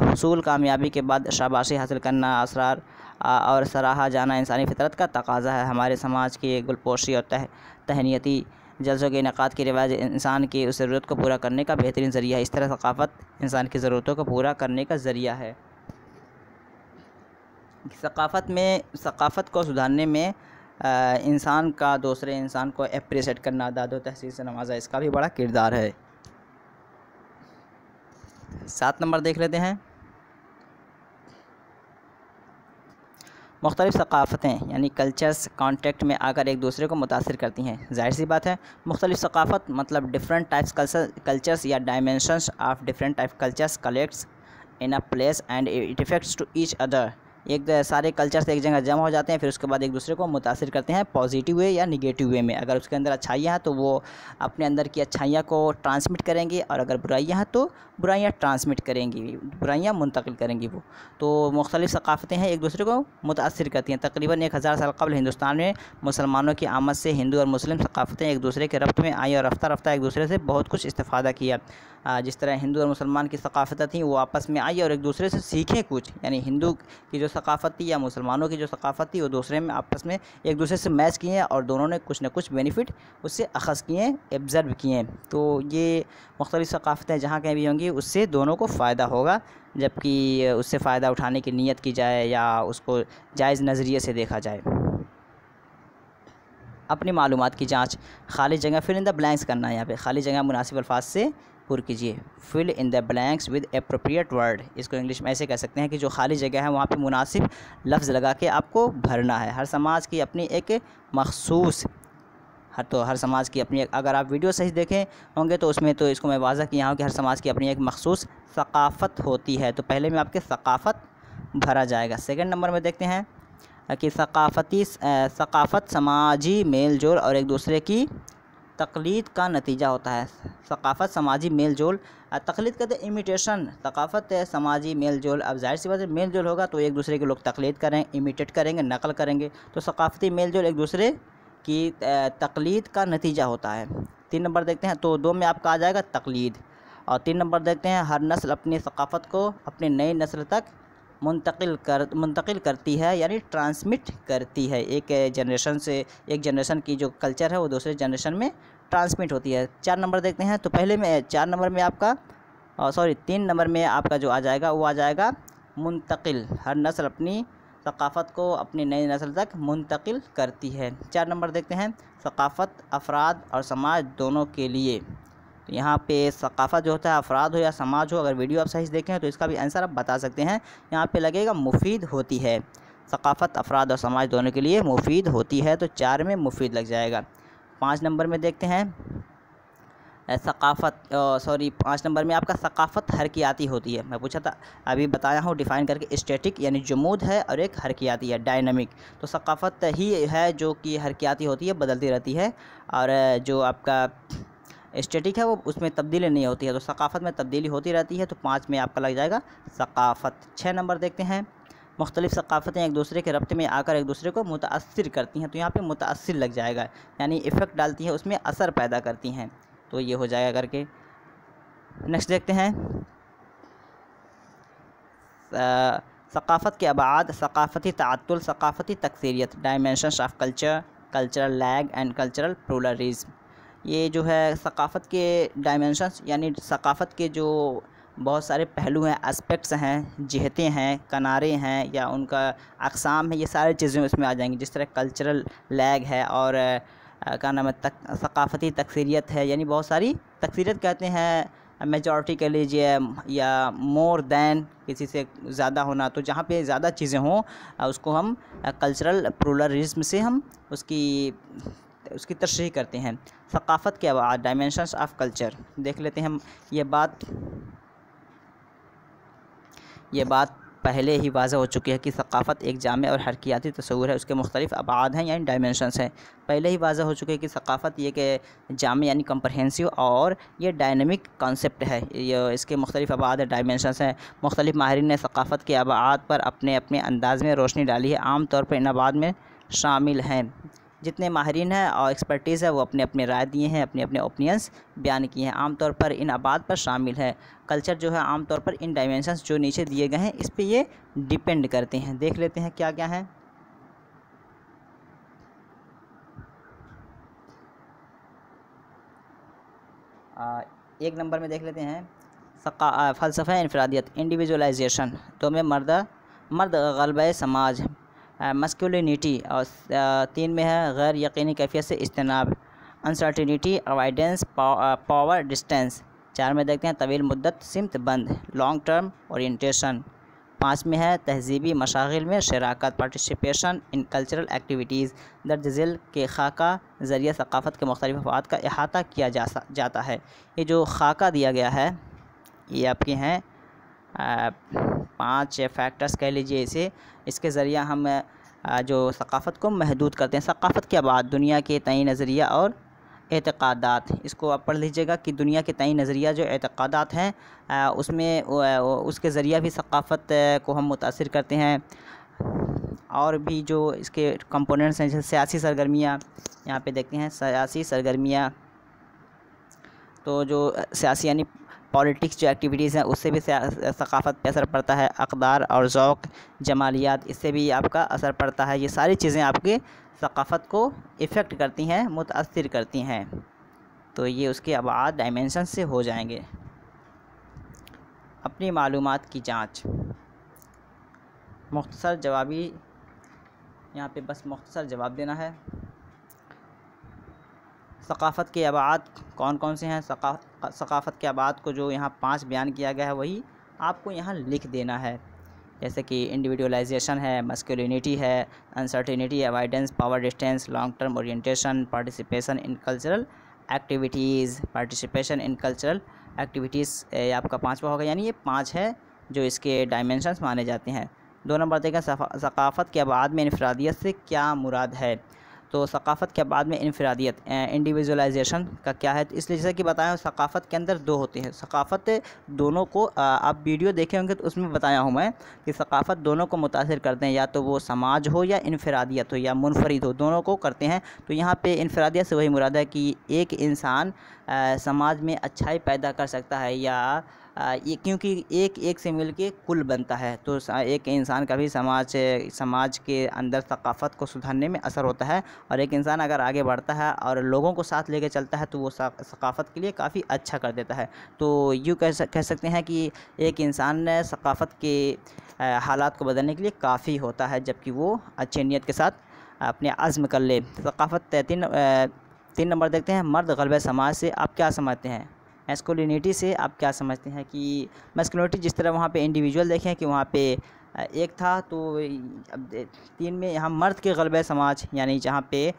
हुसूल कामयाबी के बाद शाबाशी हासिल करना, असरार और सराहा जाना इंसानी फ़ितरत का तकाज़ा है। हमारे समाज की गुलपोशी और तहनीती जलसों के इनेकाद की रिवाज इंसान की उस ज़रूरत को पूरा करने का बेहतरीन ज़रिया है। इस तरह सकाफ़त इंसान की ज़रूरतों को पूरा करने का ज़रिया है। सकाफ़त को सुधारने में इंसान का दूसरे इंसान को अप्रिशिएट करना, दाद व तहसीन से नवाजा, इसका भी बड़ा किरदार है। 7 नंबर देख लेते हैं। मुख्तलिफ़ सकाफ़तें यानी कल्चर्स कॉन्टेक्ट में आकर एक दूसरे को मुतासिर करती हैं। ज़ाहिर सी बात है, मुख्तलिफ़ सकाफ़त मतलब डिफरेंट टाइप्स कल्चर्स या dimensions of different type cultures collects in a place and it effects to each other. सारे कल्चर्स एक जगह जमा हो जाते हैं, फिर उसके बाद एक दूसरे को मुतासिर करते हैं पॉजिटिव वे या निगेटिव वे में। अगर उसके अंदर अच्छाइयाँ हैं तो वो अपने अंदर की अच्छाइयाँ को ट्रांसमिट करेंगे, और अगर बुराइयाँ हैं तो बुराइयाँ ट्रांसमिट करेंगी, बुराइयाँ मुंतकिल करेंगी वो। तो मुख्तलिफ़ सकाफ़तें हैं एक दूसरे को मुतासिर करती हैं। तकरीबन 1000 साल कबल हिंदुस्तान में मुसलमानों की आमद से हिंदू और मुस्लिम सकाफ़तें एक दूसरे के रब्त में आई और रफ्ता रफ्ता एक दूसरे से बहुत कुछ इस्तिफ़ादा किया। जिस तरह हिंदू और मुसलमान की सकाफ़तें थीं वो आपस में आई और एक दूसरे से सीखें कुछ, यानी हिंदू की जो सकाफ़त थी या मुसलमानों की जो सकाफ़त थी वो दूसरे में आपस में एक दूसरे से मैच किए और दोनों ने कुछ ना कुछ बेनिफिट उससे अख़ज़ किए, ऑब्ज़र्व किए। तो ये मुख्तलिफ़ सकाफ़तें जहाँ कहीं भी होंगी उससे दोनों को फ़ायदा होगा, जबकि उससे फ़ायदा उठाने की नीयत की जाए या उसको जायज़ नज़रिए से देखा जाए। अपनी मालूमात की जाँच, खाली जगह फिल इन द ब्लैंक्स करना है। यहाँ पे खाली जगह मुनासिब अल्फाज से पुर कीजिए। Fill in the blanks with appropriate word, इसको इंग्लिश में ऐसे कह सकते हैं कि जो खाली जगह है वहाँ पे मुनासिब लफ्ज़ लगा के आपको भरना है। हर समाज की अपनी एक मखसूस हर समाज की अपनी एक, अगर आप वीडियो सही देखें होंगे तो उसमें तो इसको मैं वाज़ह किया हूँ कि हर समाज की अपनी एक मखसूस सकाफ़त होती है। तो पहले में आपके सकाफ़त भरा जाएगा। सेकंड नंबर में देखते हैं कि सकाफ़त समाजी मेल जोल और एक दूसरे की तक़लीद का नतीजा होता है। सकाफ़त समाजी मेल जोल, तक़लीद कहते हैं इमिटेशन, सकाफ़त है समाजी मेल जोल। अब ज़ाहिर सी बात है मेल जोल होगा तो एक दूसरे के लोग तक़लीद करें, इमिटेट करेंगे, नकल करेंगे, तो सकाफ़ती मेल जोल एक दूसरे की तक़लीद का नतीजा होता है। 3 नंबर देखते हैं, तो 2 में आपका आ जाएगा तक़लीद, और 3 नंबर देखते हैं हर नस्ल अपनी सकाफ़त को अपनी नई नस्ल तक मुंतकिल करती है, यानी ट्रांसमिट करती है। एक जनरेशन की जो कल्चर है वो दूसरे जनरेशन में ट्रांसमिट होती है। 4 नंबर देखते हैं, तो पहले में 4 नंबर में आपका 3 नंबर में आपका जो आ जाएगा वो आ जाएगा मुंतकिल। हर नस्ल अपनी सकाफ़त को अपनी नई नस्ल तक मुंतकिल करती है। 4 नंबर देखते हैं सकाफ़त अफराद और समाज दोनों के लिए। तो यहाँ पे सकाफ़त जो होता है अफराद हो या समाज हो, अगर वीडियो आप सही से देखें तो इसका भी आंसर आप बता सकते हैं। यहाँ पे लगेगा मुफीद होती है। सकाफ़त अफराद और समाज दोनों के लिए मुफीद होती है, तो 4 में मुफीद लग जाएगा। 5 नंबर में देखते हैं 5 नंबर में आपका सकाफ़त हरकियाती होती है। मैं पूछा था, अभी बताया हूँ डिफ़ाइन करके, स्टैटिक यानी जमूद है और एक हरकियाती है डायनामिक। तो सकाफ़त ही है जो कि हरकियाती होती है, बदलती रहती है, और जो आपका स्टैटिक है वो उसमें तब्दीली नहीं होती है। तो सकाफ़त में तब्दीली होती रहती है, तो 5 में आपका लग जाएगा सकाफ़त। 6 नंबर देखते हैं मुख्तलिफ़ सकाफ़तें एक दूसरे के रब्ते में आकर एक दूसरे को मुतासिर करती हैं। तो यहाँ पे मुतासिर लग जाएगा, यानी इफ़ेक्ट डालती हैं, उसमें असर पैदा करती हैं। तो ये हो जाएगा करके। नेक्स्ट देखते हैं सकाफ़त के अबाद, सकाफ़ती ताअत्तुल, सकाफ़ती तकसीरियत, dimensions of culture, cultural lag and cultural pluralism. ये जो है सकाफ़त के डायमेंशंस यानी सकाफ़त के जो बहुत सारे पहलू हैं, एस्पेक्ट्स हैं, जिहतें हैं, किनारे हैं या उनका अक़साम है, ये सारी चीज़ें उसमें आ जाएंगी। जिस तरह कल्चरल लैग है और क्या नाम है सकाफ़ती तकसीरियत है, यानी बहुत सारी तकसीरियत कहते हैं मेजॉरिटी कह लीजिए या मोर दैन किसी से ज़्यादा होना। तो जहाँ पे ज़्यादा चीज़ें हों उसको हम कल्चरल प्लूरलिज़्म से हम उसकी तशरीह करते हैं। सकाफ़त के अबाद, डायमेंशंस ऑफ कल्चर देख लेते हैं हम। ये बात पहले ही वाज़ह हो चुकी है कि सकाफ़त एक जामे और हरकियाती तस्वुर है, उसके मुख्तलिफ़ अबाद हैं यानी डायमेंशंस हैं। पहले ही वाज़ह हो चुके हैं कि सकाफ़त ये कि जामे यानी कम्प्रहेंसिव और ये डायनामिक कॉन्सेप्ट है। ये इसके मुख्तलिफ़ अबाद डायमेंशंस हैं। मुख्तलिफ़ माहिरीन ने सकाफ़त के अबाद पर अपने अपने अंदाज़ में रोशनी डाली है। आम तौर पर इन अबाद में शामिल हैं, जितने माहिरीन हैं और एक्सपर्टीज़ है वो अपने अपने राय दिए हैं, अपने अपने ओपिनियंस बयान किए हैं। आम तौर पर इन अबाद पर शामिल है। कल्चर जो है आम तौर पर इन डायमेंशंस जो नीचे दिए गए हैं इस पे ये डिपेंड करते हैं। देख लेते हैं क्या क्या है। 1 नंबर में देख लेते हैं फ़लसफ़ा इनफरादियत इंडिविजुअलाइजेशन। तो में मर्द ग़लबे समाज मस्कुलिनिटी। और 3 में है गैर यकीनी कैफियत से इज्तनाब अनसर्टिनिटी अवॉइडेंस पावर डिस्टेंस। 4 में देखते हैं तवील मुद्दत सिमत बंद लॉन्ग टर्म ओरिएंटेशन। 5 में है तहज़ीबी मशागिल में शराकत पार्टिसिपेशन इन कल्चरल एक्टिविटीज़ दर्ज झैल के खाका ज़रिए सकाफ़त के मुख्तलिफ़ अफ़वाद का अहाता किया जाता है। ये जो खाका दिया गया है ये आपके हैं 5 फैक्टर्स कह लीजिए इसे। इसके ज़रिए हम जो सकाफ़त को महदूद करते हैं। सकाफ़त के बाद दुनिया के तय नज़रिया और एतक़ादात, इसको आप पढ़ लीजिएगा कि दुनिया के तय नज़रिया जो एतक़ादात हैं उसमें उसके ज़रिया भी सकाफ़त को हम मुतासिर करते हैं। और भी जो इसके कंपोनेंट्स हैं जैसे सियासी सरगर्मियाँ, यहाँ पे देखते हैं सियासी सरगर्मियाँ। तो जो सियासी यानी पॉलिटिक्स जो एक्टिविटीज़ हैं उससे भी सकाफ़त पे असर पड़ता है। अक़दार और ज़ौक़ जमालियात, इससे भी आपका असर पड़ता है। ये सारी चीज़ें आपके सकाफ़त को इफ़ेक्ट करती हैं, मुतासिर करती हैं। तो ये उसके अबाद डायमेंशन से हो जाएंगे। अपनी मालूमात की जांच, मुख्तसर जवाबी, यहाँ पे बस मुख्तसर जवाब देना है। सकाफ़त के अबाद कौन कौन से हैं? सकाफ़त के अबाद को जो यहाँ 5 बयान किया गया है वही आपको यहाँ लिख देना है। जैसे कि इंडिविजुअलाइजेशन है, मस्कुलिनिटी है, uncertainty, avoidance, power distance, long term orientation, participation in cultural activities. Participation in cultural activities आपका 5वां होगा, यानी ये 5 है जो इसके डायमेंशंस माने जाते हैं। 2 नंबर देखें सकाफ़त के बाद में इनफरादियत से क्या मुराद है? तो सकाफ़त के बाद में इनफरादियत इंडिविजुअलाइजेशन का क्या है? तो इसलिए जैसे कि बताया सकाफ़त के अंदर 2 होते हैं। सकाफ़त दोनों को आप वीडियो देखे होंगे तो उसमें बताया हूँ मैं कि सकाफ़त दोनों को मुतासिर करते हैं, या तो वो समाज हो या इनफरादियत हो या मुनफरिद हो, दोनों को करते हैं। तो यहाँ पे इनफरादियत से वही मुराद है कि एक इंसान समाज में अच्छाई पैदा कर सकता है, या ये क्योंकि एक से मिल के कुल बनता है। तो एक इंसान का भी समाज के अंदर सकाफ़त को सुधारने में असर होता है। और एक इंसान अगर आगे बढ़ता है और लोगों को साथ लेके चलता है तो वो सकाफ़त के लिए काफ़ी अच्छा कर देता है। तो यूँ कह सकते हैं कि एक इंसान सकाफ़त के हालात को बदलने के लिए काफ़ी होता है, जबकि वो अच्छी नीयत के साथ अपने अज़्म कर ले। सकाफ़त 3 नंबर देखते हैं मर्द ग़लबे समाज से आप क्या समझते हैं? मैस्कुलिनिटी से आप क्या समझते हैं? कि मैस्कुलिनिटी जिस तरह वहाँ पे इंडिविजुअल देखें कि वहाँ पे एक था, तो अब 3 में यहाँ मर्द के ग़लबे समाज यानी जहाँ पे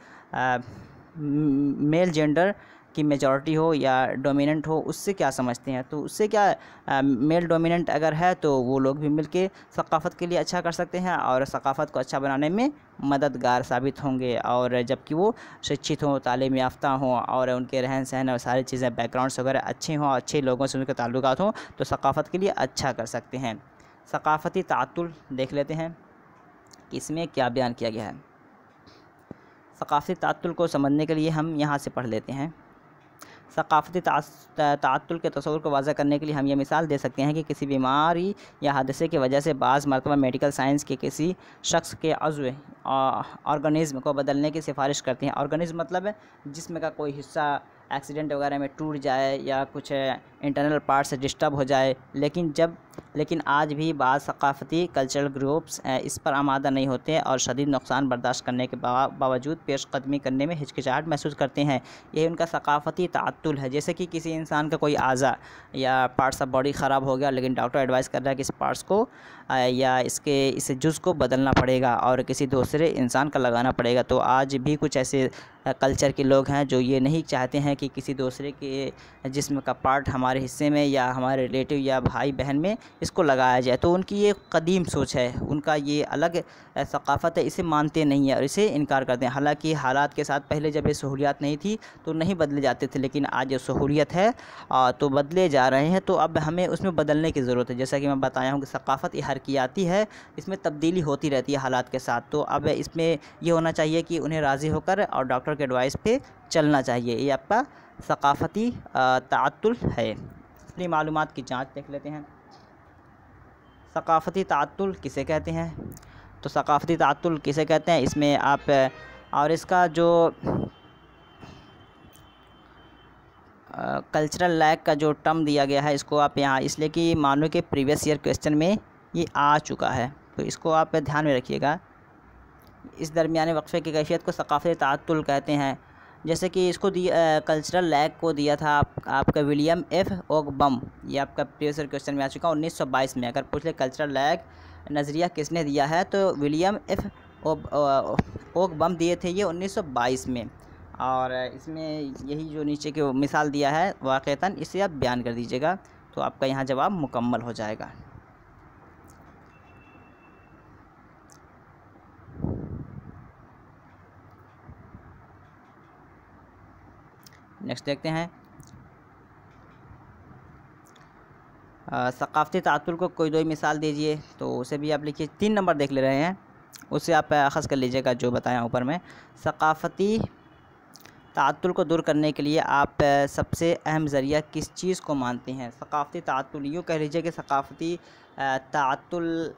मेल जेंडर की मेजॉरिटी हो या डोमिनेंट हो, उससे क्या समझते हैं? तो उससे क्या मेल डोमिनेंट अगर है तो वो लोग भी मिलके सकाफ़त के लिए अच्छा कर सकते हैं और सकाफ़त को अच्छा बनाने में मददगार साबित होंगे। और जबकि वो शिक्षित हों, तालीम याफ्ता हों और उनके रहन सहन और सारी चीज़ें बैकग्राउंड्स वगैरह अच्छे हों, अच्छे लोगों से उनके ताल्लुकात हों, तो सकाफ़त के लिए अच्छा कर सकते हैं। सकाफ़ती ताअत्तुल देख लेते हैं कि इसमें क्या बयान किया गया है। सकाफ़ती ताअत्तुल को समझने के लिए हम यहाँ से पढ़ लेते हैं। सकाफ़ती ताअत्तुल के तस्वुर को वाज़ह करने के लिए हम ये मिसाल दे सकते हैं कि किसी बीमारी या हादसे की वजह से बाज़ मरतबा मेडिकल साइंस के किसी शख्स के अज़्व ऑर्गेनिज़्म को बदलने की सिफारिश करती हैं। ऑर्गेनिज़्म मतलब है जिस्म का कोई हिस्सा एक्सीडेंट वगैरह में टूट जाए या कुछ इंटरनल पार्ट से डिस्टर्ब हो जाए, लेकिन आज भी बाज़ सकाफ़ती कल्चरल ग्रुप्स इस पर आमादा नहीं होते और शदीद नुकसान बर्दाश्त करने के बावजूद पेशकदमी करने में हिचकिचाहट महसूस करते हैं। यही उनका सकाफ़ती ताअत्तुल है। जैसे कि किसी इंसान का कोई आज़ा या पार्ट्स ऑफ बॉडी ख़राब हो गया, लेकिन डॉक्टर एडवाइस कर रहा है कि इस पार्ट्स को या इस जुज़ को बदलना पड़ेगा और किसी दूसरे इंसान का लगाना पड़ेगा। तो आज भी कुछ ऐसे कल्चर के लोग हैं जो ये नहीं चाहते हैं कि किसी दूसरे के जिस्म का पार्ट हमारे हिस्से में या हमारे रिलेटिव या भाई बहन में इसको लगाया जाए। तो उनकी ये कदीम सोच है, उनका ये अलग सकाफ़त है, इसे मानते नहीं हैं और इसे इनकार करते हैं। हालांकि हालात के साथ पहले जब ये सहूलियात नहीं थी तो नहीं बदले जाते थे, लेकिन आज जो सहूलियत है तो बदले जा रहे हैं, तो अब हमें उसमें बदलने की ज़रूरत है। जैसा कि मैं बताया हूँ कि सकाफ़त हरकियाती है, इसमें तब्दीली होती रहती है हालात के साथ। तो अब इसमें ये होना चाहिए कि उन्हें राज़ी होकर और डॉक्टर के एडवाइस पे चलना चाहिए। ये आपका सकाफ़ती ताअत्तुल है। अपनी मालूमात की जांच देख लेते हैं। सकाफ़ती ताअत्तुल किसे कहते हैं? तो सकाफ़ती ताअत्तुल किसे कहते हैं, इसमें आप और इसका जो कल्चरल लैग का जो टर्म दिया गया है इसको आप यहाँ इसलिए कि मानो कि प्रीवियस ईयर क्वेश्चन में ये आ चुका है, तो इसको आप ध्यान में रखिएगा। इस दरमियाने वक्फे की कैफियत को सकाफ़ती ताअत्तुल कहते हैं। जैसे कि इसको कल्चरल लैग को दिया था आपका विलियम एफ ओकबम, ये आपका प्रीवियस ईयर क्वेश्चन में आ चुका 1922 में। अगर पूछ ले कल्चरल लैग नज़रिया किसने दिया है तो विलियम एफ ओकबम दिए थे ये 1922 में। और इसमें यही जो नीचे की मिसाल दिया है वाक़तन इसे आप बयान कर दीजिएगा तो आपका यहाँ जवाब मुकम्मल हो जाएगा। नेक्स्ट देखते हैं सकाफ़ती ताअत्तुल को कोई दो मिसाल दीजिए, तो उसे भी आप लिखिए। 3 नंबर देख ले रहे हैं, उससे आप अख़ज़ कर लीजिएगा जो बताया ऊपर में। सकाफ़ती ताअत्तुल को दूर करने के लिए आप सबसे अहम ज़रिया किस चीज़ को मानते हैं? सकाफ़ती ताअत्तुल यूँ कह लीजिए कि सकाफ़ती ताअत्तुल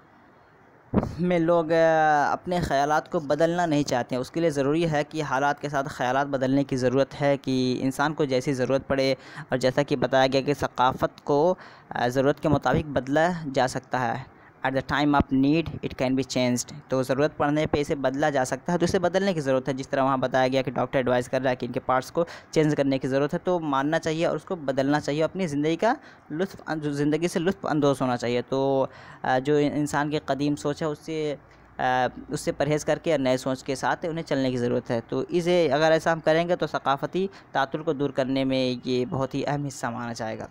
में लोग अपने ख़यालात को बदलना नहीं चाहते हैं। उसके लिए ज़रूरी है कि हालात के साथ ख़यालात बदलने की ज़रूरत है कि इंसान को जैसी ज़रूरत पड़े, और जैसा कि बताया गया कि सकाफ़त को ज़रूरत के मुताबिक बदला जा सकता है। At the time of need it can be changed, तो ज़रूरत पड़ने पे इसे बदला जा सकता है, तो इसे बदलने की ज़रूरत है। जिस तरह वहाँ बताया गया कि डॉक्टर एडवाइस कर रहा है कि इनके पार्ट्स को चेंज करने की ज़रूरत है, तो मानना चाहिए और उसको बदलना चाहिए। अपनी ज़िंदगी का ज़िंदगी से लुत्फ़ अंदोज़ होना चाहिए। तो जो इंसान की कदीम सोच है उससे परहेज़ करके नए सोच के साथ उन्हें चलने की ज़रूरत है। तो इसे अगर ऐसा हम करेंगे तो सकाफ़ती ताअत्तुल को दूर करने में ये बहुत ही अहम हिस्सा माना जाएगा।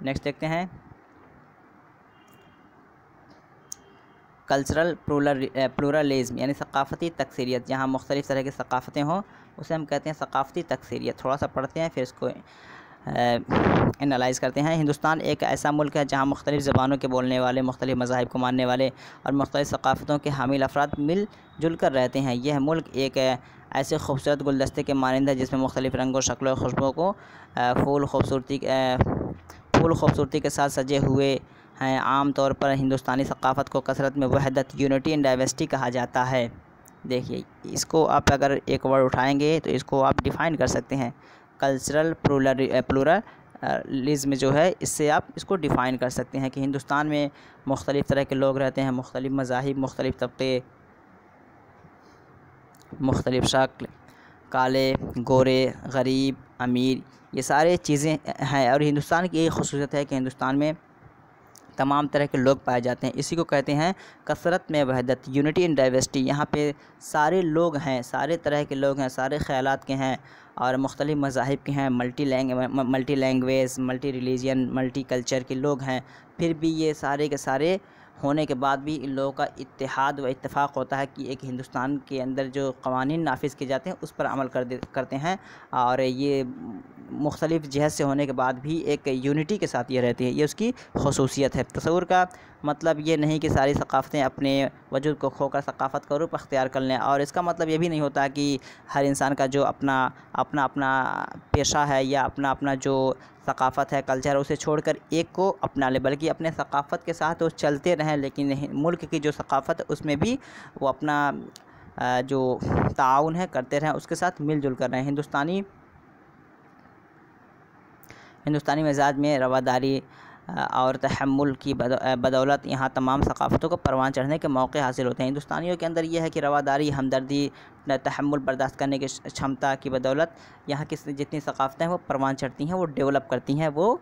नेक्स्ट देखते हैं कल्चरल प्लूरलिज़म यानी सकाफ़ती तकसीरियत। जहाँ मुख्तलिफ़ तरह की सकाफ़तें हों उसे हम कहते हैं सकाफ़ती तकसीरियत। थोड़ा सा पढ़ते हैं फिर इसको एनालाइज़ करते हैं। हिंदुस्तान एक ऐसा मुल्क है जहाँ मुख्तलिफ़ ज़बानों के बोलने वाले, मुख्तलिफ़ मज़ाहिब को मानने वाले और मुख्तलिफ़ सकाफ़तों के हामिल अफराद मिल जुल कर रहते हैं। यह मुल्क एक ऐसे खूबसूरत गुलदस्ते के मानंद है जिसमें मुख्तलिफ़ रंगों, शक्लों, खुशबुओं को फूल खूबसूरती के साथ सजे हुए हैं। आम तौर पर हिंदुस्तानी सकाफ़त को कसरत में वहदत, यूनिटी इन डाइवर्सिटी कहा जाता है। देखिए इसको आप अगर एक वर्ड उठाएंगे तो इसको आप डिफ़ाइन कर सकते हैं। कल्चरल प्लूरलिज़म जो है इससे आप इसको डिफ़ाइन कर सकते हैं कि हिंदुस्तान में मुख्तलिफ़ तरह के लोग रहते हैं, मुख्तलिफ़ मज़ाहिब, मुख्तलिफ़ तबक़े, मुख्तलिफ़ शक्ल, काले, गोरे, गरीब, अमीर, ये सारे चीज़ें हैं। और हिंदुस्तान की एक ख़ुसूसियत है कि हिंदुस्तान में तमाम तरह के लोग पाए जाते हैं। इसी को कहते हैं कसरत में वहदत, यूनिटी इन डाइवर्सिटी। यहाँ पे सारे लोग हैं, सारे तरह के लोग हैं, सारे ख़यालात के हैं और मुख्तलिफ़ मज़ाहिब के हैं, multi language, multi religion, multi culture के लोग हैं। फिर भी ये सारे के सारे होने के बाद भी इन लोगों का इत्तेहाद व इत्तेफाक होता है कि एक हिंदुस्तान के अंदर जो क़वानीन नाफिज़ किए जाते हैं उस पर अमल करते हैं। और ये मुख्तलिफ़ जहत से होने के बाद भी एक यूनिटी के साथ ये रहती है, ये उसकी ख़ुसूसियत है। तसव्वुर का मतलब ये नहीं कि सारी सकाफ़तें अपने वजूद को खोकर सकाफ़त का रूप अख्तियार कर लें, और इसका मतलब ये भी नहीं होता कि हर इंसान का जो अपना पेशा है या अपना जो सकाफ़त है, कल्चर है, उसे छोड़कर एक को अपना ले, बल्कि अपने सकाफ़त के साथ वो चलते रहें, लेकिन मुल्क की जो सकाफ़त है उसमें भी वो अपना जो ताउन है करते रहें, उसके साथ मिलजुल कर रहें। हिंदुस्तानी मिजाज में रवादारी और तहम्मुल की बदौलत यहाँ तमाम सकाफ़तों को परवान चढ़ने के मौके हासिल होते हैं। हिंदुस्तानियों के अंदर यह है कि रवादारी, हमदर्दी, तहम्मुल बर्दाश्त करने की क्षमता की बदौलत यहाँ की जितनी सकाफ़तें हैं वो परवान चढ़ती हैं, वो डेवलप करती हैं, वो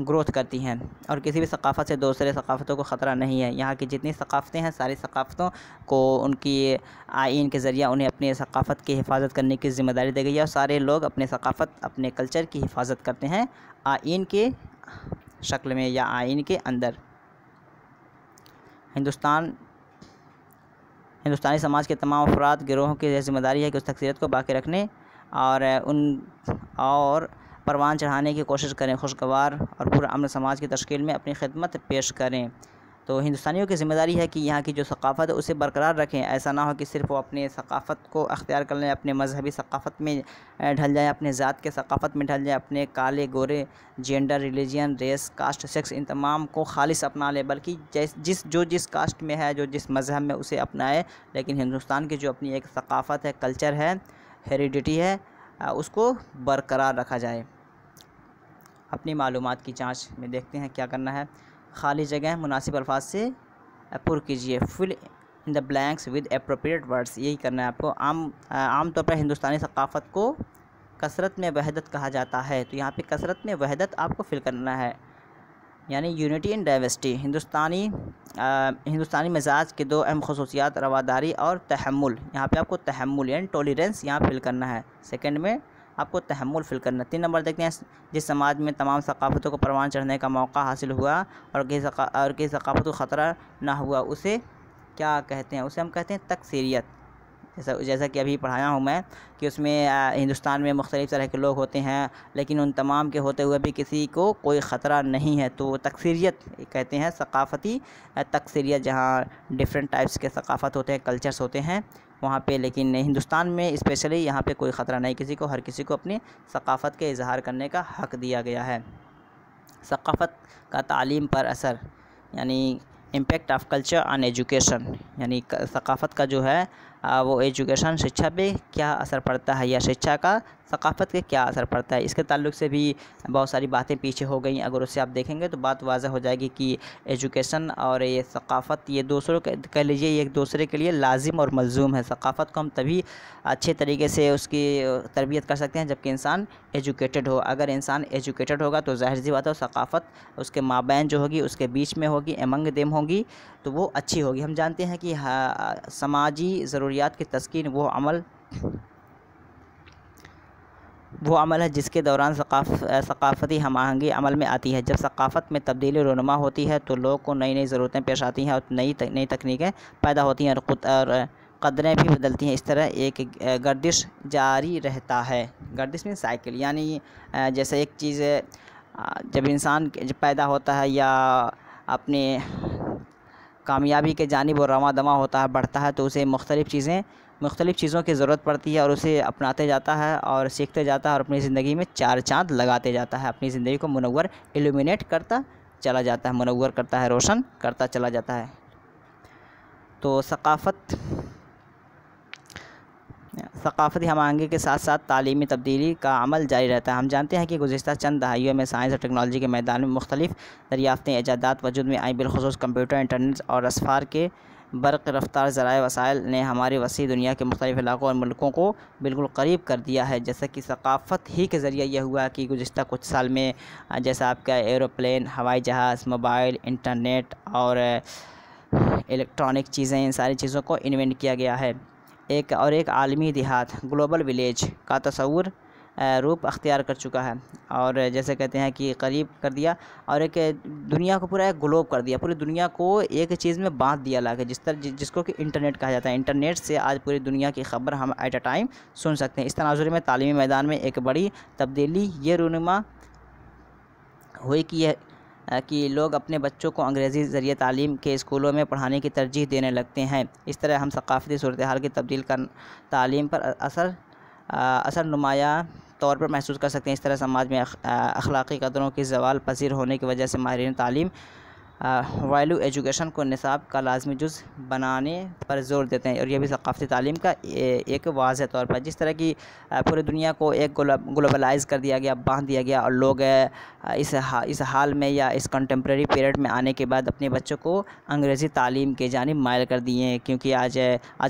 ग्रोथ करती हैं, और किसी भी सकाफ़त से दूसरे सकाफ़तों को ख़तरा नहीं है। यहाँ की जितनी सकाफ़तें हैं सारी सकाफ़तों को उनकी आइन के ज़रिए उन्हें अपनी सकाफ़त की हिफाजत करने की ज़िम्मेदारी दी गई है, और सारे लोग अपने सकाफ़त, अपने कल्चर की हिफाजत करते हैं आइन के शक्ल में या आइन के अंदर। हिंदुस्तानी समाज के तमाम अफराद गिरोहों की ज़िम्मेदारी है कि उस तकसीरत को बाकी रखने और परवान चढ़ाने की कोशिश करें, खुशगवार और पुरअमन समाज की तश्कील में अपनी खिदमत पेश करें। तो हिंदुस्तानियों की ज़िम्मेदारी है कि यहाँ की जो सकाफ़त है उसे बरकरार रखें। ऐसा ना हो कि सिर्फ़ वो अपने सकाफ़त को अख्तियार कर लें, अपने मजहबी सकाफ़त में ढल जाए, अपने ज़ात के सकाफ़त में ढल जाए, अपने काले गोरे, gender, religion, race, caste, sex, इन तमाम को खालिस अपना ले, बल्कि जिस कास्ट में है, जो जिस मज़हब में, उसे अपनाए। लेकिन हिंदुस्तान की जो अपनी एक सकाफ़त है, कल्चर है, हेरिडिटी है, उसको बरकरार रखा जाए। अपनी मालूमात की जांच में देखते हैं क्या करना है। खाली जगह मुनासिब अल्फाज से पुर कीजिए, fill in the blanks with appropriate words, यही करना है आपको। आम तौर पर हिंदुस्तानी सकाफ़त को कसरत में वहदत कहा जाता है, तो यहाँ पे कसरत में वहदत आपको फिल करना है, यानी यूनिटी इन डाइवर्सिटी। हिंदुस्तानी मिजाज के दो अहम खसूसियात रवादारी और तहम्मुल, यहाँ पे आपको तहम्मुल यानी टॉलरेंस यहाँ फिल करना है। सेकंड में आपको तहम्मुल फिल करना है। 3 नंबर देखते हैं, जिस समाज में तमाम सकाफ़तों को परवान चढ़ने का मौका हासिल हुआ और किसी सकाफ़त को ख़तरा ना हुआ, उसे क्या कहते हैं? उसे हम कहते हैं तकसीरियत। जैसा कि अभी पढ़ाया हूँ मैं कि उसमें हिंदुस्तान में मुख्तलिफ़ तरह के लोग होते हैं, लेकिन उन तमाम के होते हुए भी किसी को कोई ख़तरा नहीं है, तो तकसीरियत कहते हैं, सकाफ़ती तकसीरियत, जहाँ डिफरेंट टाइप्स के सकाफ़त होते हैं, कल्चर्स होते हैं वहाँ पे। लेकिन हिंदुस्तान में स्पेशली यहाँ पे कोई ख़तरा नहीं किसी को, हर किसी को अपनी सकाफ़त के इजहार करने का हक़ दिया गया है। सकाफ़त का तालीम पर असर, यानी impact of culture on education, यानी सकाफ़त का जो है वो एजुकेशन, शिक्षा पे क्या असर पड़ता है, या शिक्षा का सकाफ़त पे क्या असर पड़ता है, इसके ताल्लुक़ से भी बहुत सारी बातें पीछे हो गई। अगर उससे आप देखेंगे तो बात वाज़ह हो जाएगी कि एजुकेशन और ये सकाफ़त, ये दूसरों कह लीजिए, ये एक दूसरे के लिए लाजिम और मलज़ूम है। सकाफ़त को हम तभी अच्छे तरीके से उसकी तरबियत कर सकते हैं जबकि इंसान एजुकेटेड हो। अगर इंसान एजुकेटेड होगा तो ज़ाहिर सी बात है सकाफ़त उसके माबैन जो होगी, उसके बीच में होगी, एमंग देम होगी, तो वो अच्छी होगी। हम जानते हैं कि समाजी ज़रूरियात की तस्कीन वो अमल है जिसके दौरान सकाफ़ती हम आहंगी अमल में आती है। जब सकाफ़त में तब्दीली रोनुमा होती है तो लोग को नई नई ज़रूरतें पेश आती हैं और नई तकनीकें पैदा होती हैं और कदरें भी बदलती हैं। इस तरह एक गर्दिश जारी रहता है। गर्दिश में साइकिल, यानी जैसे एक चीज़ जब इंसान जब पैदा होता है या अपने कामयाबी के जानिब वो रवां दवा होता है, बढ़ता है, तो उसे मुख्तलिफ़ चीज़ों की ज़रूरत पड़ती है और उसे अपनाते जाता है और सीखते जाता है और अपनी ज़िंदगी में 4 चाँद लगाते जाता है। अपनी ज़िंदगी को मुनव्वर इल्यूमिनेट करता चला जाता है, मुनव्वर करता है, रोशन करता चला जाता है। तो सकाफ़ती हम आहंगी के साथ साथ तालीमी तब्दीली का अमल जारी रहता है। हम जानते हैं कि गुज़िश्ता चंद दहाइयों में साइंस और टेक्नोलॉजी के मैदान में मुख्तलिफ़ दरियाफ़तें, इजादात वजूद में आई। बिलख़ुसूस कंप्यूटर, इंटरनेट और असफ़ार के बर्क़ रफ़्तार ज़राए वसाइल ने हमारी वसी दुनिया के मुख्तलिफ़ इलाक़ों और मुल्कों को बिल्कुल करीब कर दिया है। जैसे कि सकाफ़त ही के ज़रिए यह हुआ कि गुज़िश्ता कुछ साल में जैसा आपका एरोप्लेन, हवाई जहाज़, मोबाइल, इंटरनेट और इलेक्ट्रॉनिक चीज़ें, इन सारी चीज़ों को इन्वेंट किया गया है। एक आलमी देहात, ग्लोबल विलेज का तस्वुर रूप अख्तियार कर चुका है और जैसे कहते हैं कि करीब कर दिया और एक दुनिया को पूरा एक ग्लोब कर दिया, पूरी दुनिया को एक चीज़ में बांध दिया लाके, जिसको कि इंटरनेट कहा जाता है। इंटरनेट से आज पूरी दुनिया की ख़बर हम एट अ टाइम सुन सकते हैं। इस तनाज़ुर में तालीमी मैदान में एक बड़ी तब्दीली ये रूनुमा हुई कि लोग अपने बच्चों को अंग्रेज़ी ज़रिए तालीम के स्कूलों में पढ़ाने की तरजीह देने लगते हैं। इस तरह हम सकाफ़ती सूरत हाल की तब्दील कर तालीम पर असर नुमाया तौर पर महसूस कर सकते हैं। इस तरह समाज में अखलाक़ी कदरों की ज़वाल पज़ीर होने की वजह से माहिरीन तालीम वैल्यू एजुकेशन को निसाब का लाजमी जुज़ बनाने पर ज़ोर देते हैं और यह भी सकाफ़ती तालीम का एक वाज़ेह तौर पर, जिस तरह की पूरी दुनिया को एक ग्लोबलाइज़ कर दिया गया, बांध दिया गया और लोग इस हाल में या इस कंटेम्प्रेरी पीरियड में आने के बाद अपने बच्चों को अंग्रेज़ी तालीम के जानिब मायल कर दिए हैं, क्योंकि आज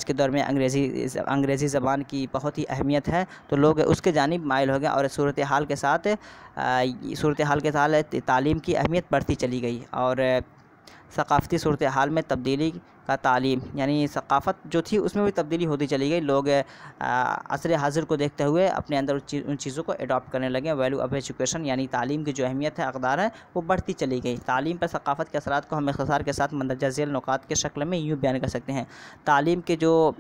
के दौर में अंग्रेज़ी ज़बान की बहुत ही अहमियत है, तो लोग उसके जानिब मायल हो गए और सूरत हाल के साथ तालीम की अहमियत बढ़ती चली गई और सकाफ़ती सूरत हाल में तब्दीली का तालीम, यानी सकाफ़त जो थी उसमें भी तब्दीली होती चली गई। लोग असर हाज़िर को देखते हुए अपने अंदर उन चीज़ों को एडॉप्ट करने लगे। वैल्यू ऑफ एजुकेशन, यानी तालीम की जो अहमियत है, अक़दार है, वो बढ़ती चली गई। तालीम पर सकाफ़त के असरात को हम इख़्तिसार के साथ मंदरजा झेल नुकात के शक्ल में यूँ बयान कर सकते हैं। तालीम के जो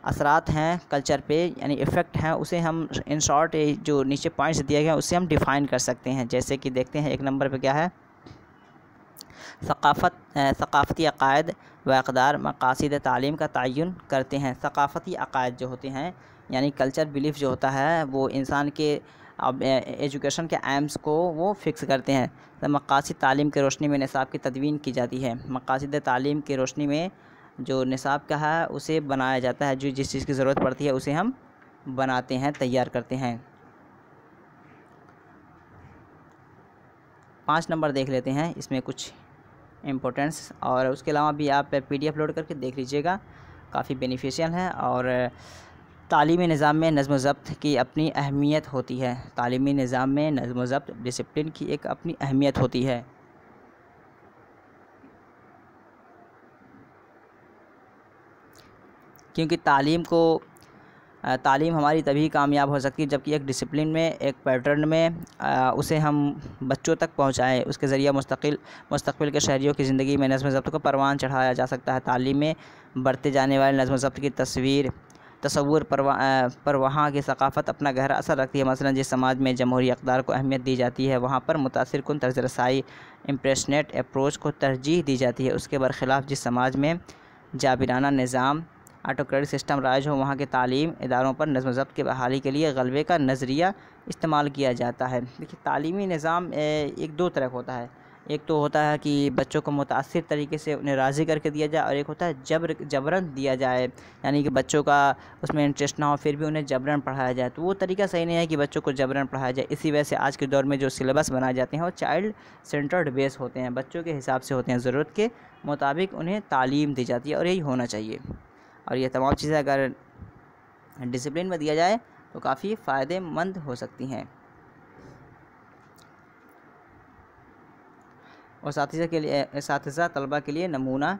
असरात हैं कल्चर पे, यानी इफ़ेक्ट हैं, उसे हम इन शॉर्ट जो नीचे पॉइंट्स दिए गए हैं उससे हम डिफ़ाइन कर सकते हैं। जैसे कि देखते हैं 1 नंबर पे क्या है, सकाफ़ती अक़ायद व अक़दार मक़ासिद तालीम का तयन करते हैं। सकाफ़ती अक़ायद जो होते हैं, यानी कल्चर बिलीफ जो होता है, वो इंसान के एजुकेशन के एम्स को वो फ़िक्स करते हैं। तो मक़ासिद तालीम की रोशनी में निसाब की तदवीन की जाती है। मक़ासिद तालीम की रोशनी में जो निसाब का है उसे बनाया जाता है, जो जिस चीज़ की ज़रूरत पड़ती है उसे हम बनाते हैं, तैयार करते हैं। 5 नंबर देख लेते हैं इसमें कुछ इम्पोर्टेंस, और उसके अलावा भी आप PDF लोड करके देख लीजिएगा, काफ़ी बेनिफिशियल है। और तालीमी निज़ाम में नज़्म ज़ब्त की अपनी अहमियत होती है। तालीमी निज़ाम में नज़्म ज़ब्त डिसिप्लिन की एक अपनी अहमियत होती है। क्योंकि तालीम हमारी तभी कामयाब हो सकती है जबकि एक डिसिप्लिन में, एक पैटर्न में उसे हम बच्चों तक पहुंचाएं। उसके ज़रिए मुस्तक़बिल के शहरियों की ज़िंदगी में नज़्म ज़ब्त को परवान चढ़ाया जा सकता है। तालीम में बरते जाने वाले नज़्म ज़ब्त की तस्वूर पर वहाँ की सकाफ़त अपना गहरा असर रखती है। मसलन जिस समाज में जमहूरी अक़दार को अहमियत दी जाती है, वहाँ पर मुतासिर कुन तर्ज़ रसाई, इम्प्रेशनेट अप्रोच को तरजीह दी जाती है। उसके बरख़िलाफ़ जिस समाज में जाबिराना निज़ाम, ऑटोक्रेटिक सिस्टम राइज हो, वहाँ के तालीम इदारों पर नज़्म ज़ब्त की बहाली के लिए ग़लबे का नज़रिया इस्तेमाल किया जाता है। देखिए, तालीमी निज़ाम एक दो तरह का होता है। एक तो होता है कि बच्चों को मुतासिर तरीके से उन्हें राज़ी करके दिया जाए, और एक होता है जबरन दिया जाए, यानी कि बच्चों का उसमें इंटरेस्ट ना हो फिर भी उन्हें जबरन पढ़ाया जाए। तो वो तरीका सही नहीं है कि बच्चों को जबरन पढ़ाया जाए। इसी वजह से आज के दौर में जो सिलेबस बनाए जाते हैं वो चाइल्ड सेंटर्ड बेस होते हैं, बच्चों के हिसाब से होते हैं, ज़रूरत के मुताबिक उन्हें तालीम दी जाती है, और यही होना चाहिए। और ये तमाम चीज़ें अगर डिसिप्लिन में दिया जाए तो काफ़ी फ़ायदेमंद हो सकती हैं। और इसातिज़ा तलबा के लिए नमूना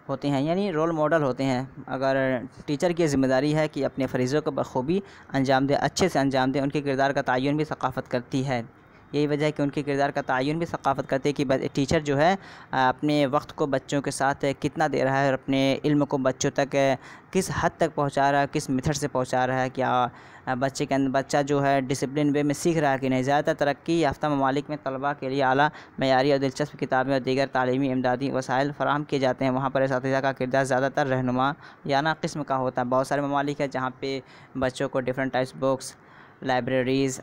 होते हैं, यानी रोल मॉडल होते हैं। अगर टीचर की ज़िम्मेदारी है कि अपने फ़रीज़ों को बखूबी अंजाम दे, अच्छे से अंजाम दे, उनके किरदार का तयन भी सकाफ़त करती है। यही वजह है कि उनके किरदार का तयन भी सकाफ़त करती है कि टीचर जो है अपने वक्त को बच्चों के साथ कितना दे रहा है, और अपने इल्म को बच्चों तक किस हद तक पहुंचा रहा है, किस मेथड से पहुंचा रहा है। क्या बच्चा जो है डिसिप्लिन वे में सीख रहा है कि नहीं। ज़्यादातर तरक्की याफ्ता ममालिक में तलबा के लिए आला मयारी और दिलचस्प किताबें और दीगर तालीमी इमदादी वसाइल फ़राहम किए जाते हैं। वहाँ पर इसातिज़ा का किरदार ज़्यादातर रहनुमा याना किस्म का होता है। बहुत सारे ममालिक हैं जहाँ पे बच्चों को different types books, libraries,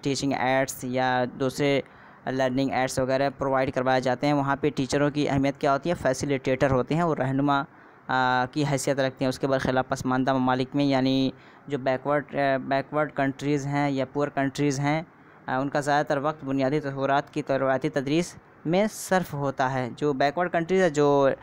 teaching ads या दूसरे लर्निंग एड्स वगैरह प्रोवाइड करवाए जाते हैं। वहाँ पे टीचरों की अहमियत क्या होती है, फैसिलिटेटर होते हैं, वो रहनुमा की हैसियत रखते हैं। उसके बरख़िलाफ़ पसमानदा ममालिक में, यानी जो बैकवर्ड कंट्रीज़ हैं या पुअर कंट्रीज़ हैं, उनका ज़्यादातर वक्त बुनियादी तसव्वुरात की रवायती तदरीस में सर्फ होता है। जो बैकवर्ड कंट्रीज़ है, जो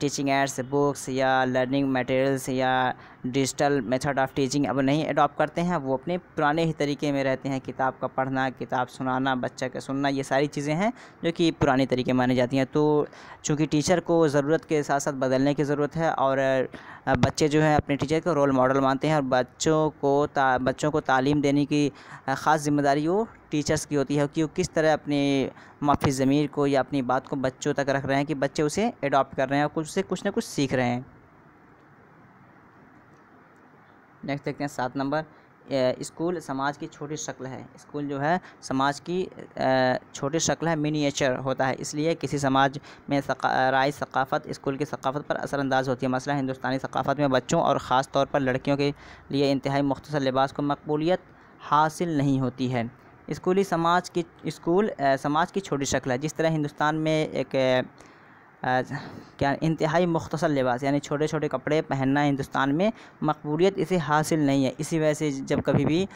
टीचिंग एड्स, बुक्स या लर्निंग मटेरियल्स या डिजिटल मेथड ऑफ़ टीचिंग अब नहीं अडॉप्ट करते हैं, वो अपने पुराने ही तरीके में रहते हैं। किताब का पढ़ना, किताब सुनाना, बच्चा का सुनना, ये सारी चीज़ें हैं जो कि पुराने तरीके मानी जाती हैं। तो चूँकि टीचर को ज़रूरत के साथ साथ बदलने की ज़रूरत है, और बच्चे जो हैं अपने टीचर को रोल मॉडल मानते हैं, और बच्चों को तालीम देने की ख़ास ज़िम्मेदारी वो टीचर्स की होती है कि वो किस तरह अपने माफ़ी ज़मीर को या अपनी बात को बच्चों तक रख रहे हैं कि बच्चे उसे एडॉप्ट कर रहे हैं और कुछ ना कुछ सीख रहे हैं। नेक्स्ट देखते हैं 7 नंबर, स्कूल समाज की छोटी शक्ल है। स्कूल जो है समाज की छोटी शक्ल है, मिनिएचर होता है। इसलिए किसी समाज में राय सकाफ़त स्कूल की सकाफ़त पर असरअंदाज होती है। मसला हिंदुस्तानी सकाफ़त में बच्चों और ख़ास तौर पर लड़कियों के लिए इंतहाई मुख्तसर लिबास को मकबूलियत हासिल नहीं होती है। स्कूल समाज की छोटी शक्ल है। जिस तरह हिंदुस्तान में एक क्या इंतहाई मुख्तसर लिबास यानी छोटे छोटे कपड़े पहनना हिंदुस्तान में मकबूलियत इसे हासिल नहीं है। इसी वजह से जब कभी भी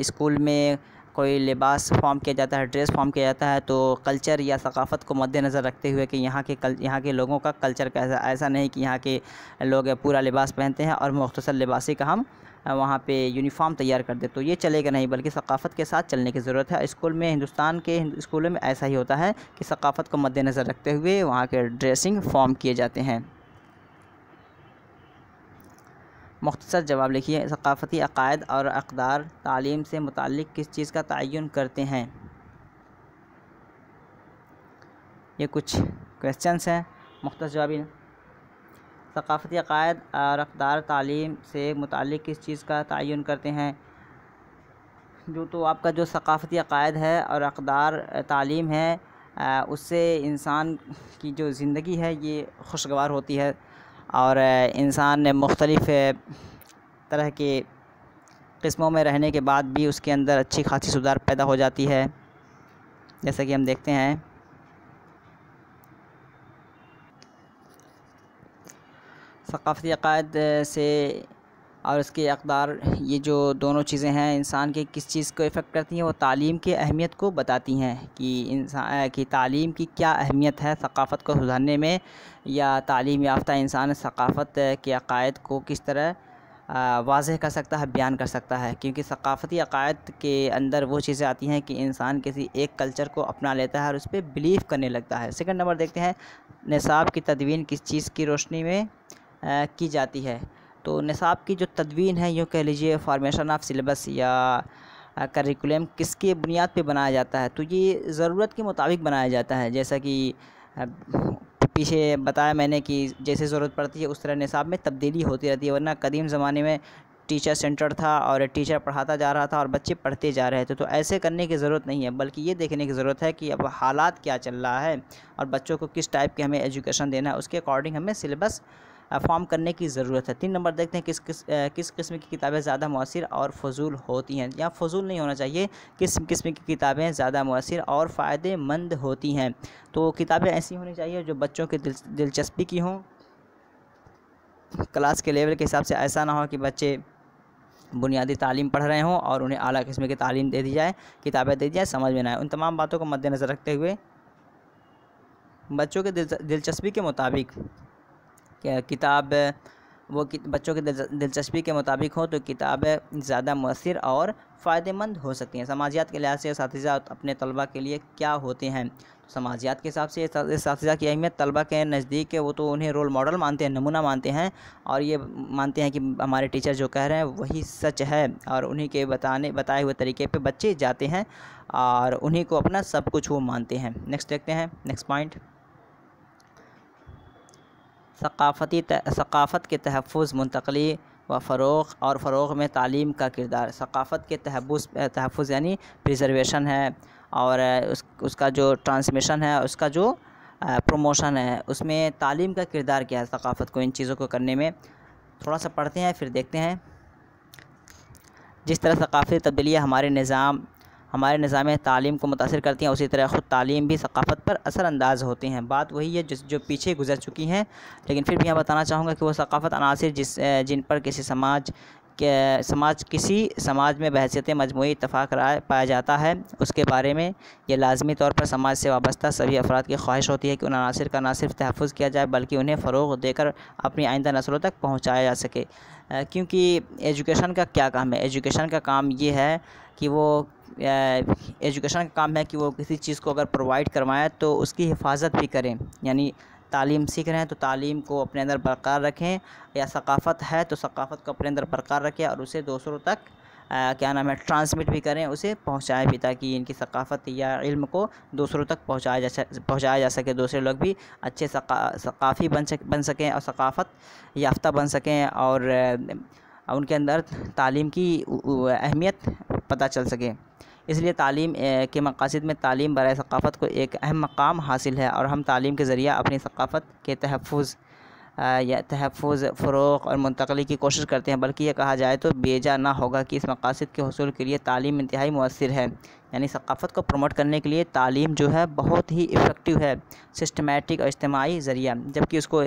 स्कूल में कोई लिबास फॉर्म किया जाता है, ड्रेस फॉर्म किया जाता है, तो कल्चर या सकाफ़त को मद्देनज़र रखते हुए कि यहाँ के लोगों का कल्चर कैसा, ऐसा नहीं कि यहाँ के लोग पूरा लिबास पहनते हैं और मुख्तसर लिबासी का हम वहाँ पे यूनिफ़ॉर्म तैयार कर दे, तो ये चलेगा नहीं, बल्कि सकाफ़त के साथ चलने की ज़रूरत है। स्कूल में, हिंदुस्तान के स्कूलों में ऐसा ही होता है कि सकाफ़त को मद्देनज़र रखते हुए वहाँ के ड्रेसिंग फॉर्म किए जाते हैं। मुख्तसर जवाब लिखिए। सकाफ़ती अक़ायद और अक़दार तालीम से मुताल्लिक़ किस चीज़ का तयन करते हैं? ये कुछ क्वेश्चंस हैं। मुख्तसर जवाब, सकाफ़ती अक़ायद और अक़दार तालीम से मुताल्लिक़ किस चीज़ का तयन करते हैं? तो आपका जो सकाफ़ती अक़ायद है और अक़दार तालीम है, उससे इंसान की जो ज़िंदगी है ये खुशगवार होती है, और इंसान मुख्तलिफ़ तरह के क़िस्मों में रहने के बाद भी उसके अंदर अच्छी खासी सुधार पैदा हो जाती है। जैसा कि हम देखते हैं, सकाफ़ती अक़ायद से और उसके अक़दार, ये जो दोनों चीज़ें हैं इंसान के किस चीज़ को इफ़ेक्ट करती हैं, वो तालीम की अहमियत को बताती हैं कि इंसान की तालीम की क्या अहमियत है सक़ाफ़त को सुधारने में, या तालीम याफ़्ता इंसान सक़ाफ़त के अक़ायद को किस तरह वाज़ेह कर सकता है, बयान कर सकता है। क्योंकि सक़ाफ़ती अक़ायद के अंदर वो चीज़ें आती हैं कि इंसान किसी एक कल्चर को अपना लेता है और उस पर बिलीव करने लगता है। सेकंड नंबर देखते हैं, निसाब की तदवीन किस चीज़ की रोशनी में की जाती है। तो निसाब की जो तदवीन है, यूँ कह लीजिए फॉर्मेशन ऑफ सिलेबस या करिकुलम किसकी बुनियाद पे बनाया जाता है, तो ये ज़रूरत के मुताबिक बनाया जाता है। जैसा कि पीछे बताया मैंने कि जैसे ज़रूरत पड़ती है उस तरह निसाब में तब्दीली होती रहती है, वरना कदीम ज़माने में टीचर सेंटर था और टीचर पढ़ाता जा रहा था और बच्चे पढ़ते जा रहे थे। तो ऐसे करने की ज़रूरत नहीं है, बल्कि ये देखने की ज़रूरत है कि अब हालात क्या चल रहा है और बच्चों को किस टाइप के हमें एजुकेशन देना है, उसके अकॉर्डिंग हमें सिलेबस फ़ॉर्म करने की ज़रूरत है। 3 नंबर देखते हैं, किस किस्म की किताबें ज़्यादा मुअस्सिर और फ़ज़ूल होती हैं, या फ़ज़ूल नहीं होना चाहिए, किस किस्म की किताबें ज़्यादा मुअस्सिर और फ़ायदेमंद होती हैं। तो किताबें ऐसी होनी चाहिए जो बच्चों की दिलचस्पी की हों, क्लास के लेवल के हिसाब से। ऐसा ना हो कि बच्चे बुनियादी तालीम पढ़ रहे हों और उन्हें आला किस्म की तालीम दे दी जाए, किताबें दे दी जाए, समझ में ना आए। उन तमाम बातों को मद्देनज़र रखते हुए बच्चों के दिलचस्पी के मुताबिक किताब बच्चों की दिलचस्पी के मुताबिक हो तो किताबें ज़्यादा मुअस्सिर और फ़ायदेमंद हो सकती हैं। समाजियात के लिहाज से असातिज़ा अपने तलबा के लिए क्या होते हैं, तो समाजियात के हिसाब से असातिज़ा की अहमियत तलबा के नज़दीक है, वो तो उन्हें रोल मॉडल मानते हैं, नमूना मानते हैं, और ये मानते हैं कि हमारे टीचर जो कह रहे हैं वही सच है, और उन्हीं के बताए हुए तरीके पे बच्चे जाते हैं और उन्हीं को अपना सब कुछ वो मानते हैं। नेक्स्ट देखते हैं, नेक्स्ट पॉइंट, सक़ाफ़त के तहफ़्फ़ुज़, मुंतक़ली व फ़रोग़ और फ़रोग़ में तालीम का किरदार। सक़ाफ़त के तहफ़्फ़ुज़ यानी प्रिज़र्वेशन है, और उसका जो ट्रांसमिशन है, उसका जो प्रमोशन है, उसमें तालीम का किरदार क्या है सक़ाफ़त को इन चीज़ों को करने में। थोड़ा सा पढ़ते हैं फिर देखते हैं। जिस तरह सक़ाफ़ती तब्दीलियाँ हमारे निज़ाम तालीम को मुतासिर करती हैं, उसी तरह ख़ुद तालीम भी सक़ाफ़त पर असरअंदाज़ होती हैं। बात वही है जो पीछे गुज़र चुकी हैं, लेकिन फिर भी यहाँ बताना चाहूँगा कि वो सक़ाफ़त अनासिर जिन पर किसी समाज में बहसियत मजमूई इत्तफ़ाक़ राय पाया जाता है, उसके बारे में ये लाज़मी तौर पर समाज से वाबस्ता सभी अफराद की ख्वाहिश होती है कि उन अनासिर का ना सिर्फ तहफ़्फ़ुज़ किया जाए बल्कि उन्हें फ़रोग़ देकर अपनी आइंदा नस्लों तक पहुँचाया जा सके। क्योंकि एजुकेशन का क्या काम है, एजुकेशन का काम ये है कि वो किसी चीज़ को अगर प्रोवाइड करवाएं तो उसकी हिफाजत भी करें। यानी तालीम सीख रहे हैं तो तालीम को अपने अंदर बरकरार रखें, या सक़ाफ़त है तो सक़ाफ़त को अपने अंदर बरकरार रखें और उसे दूसरों तक ट्रांसमिट भी करें, उसे पहुंचाएं भी, ताकि इनकी सक़ाफ़त या इल्म को दूसरों तक पहुंचाया जा सके, दूसरे लोग भी अच्छे सक़ाफ़ी बन सकें और सक़ाफ़त याफ्ता बन सकें, और उनके अंदर तालीम की अहमियत पता चल सके। इसलिए तालीम के मक़ासिद में तालीम बराए सक़ाफ़त को एक अहम मक़ाम हासिल है, और हम तालीम के ज़रिया अपनी सक़ाफ़त के तहफ़्फ़ुज़, फ़रोग़ और मुंतक़ली की कोशिश करते हैं। बल्कि यह कहा जाए तो बेजा ना होगा कि इस मक़ासिद के हुसूल के लिए तालीम इंतहाई मुअस्सिर है। यानी सक़ाफ़त को प्रमोट करने के लिए तालीम जो है बहुत ही इफ़ेक्टिव है, सिस्टमेटिक और इज्तिमाई ज़रिया। जबकि उसको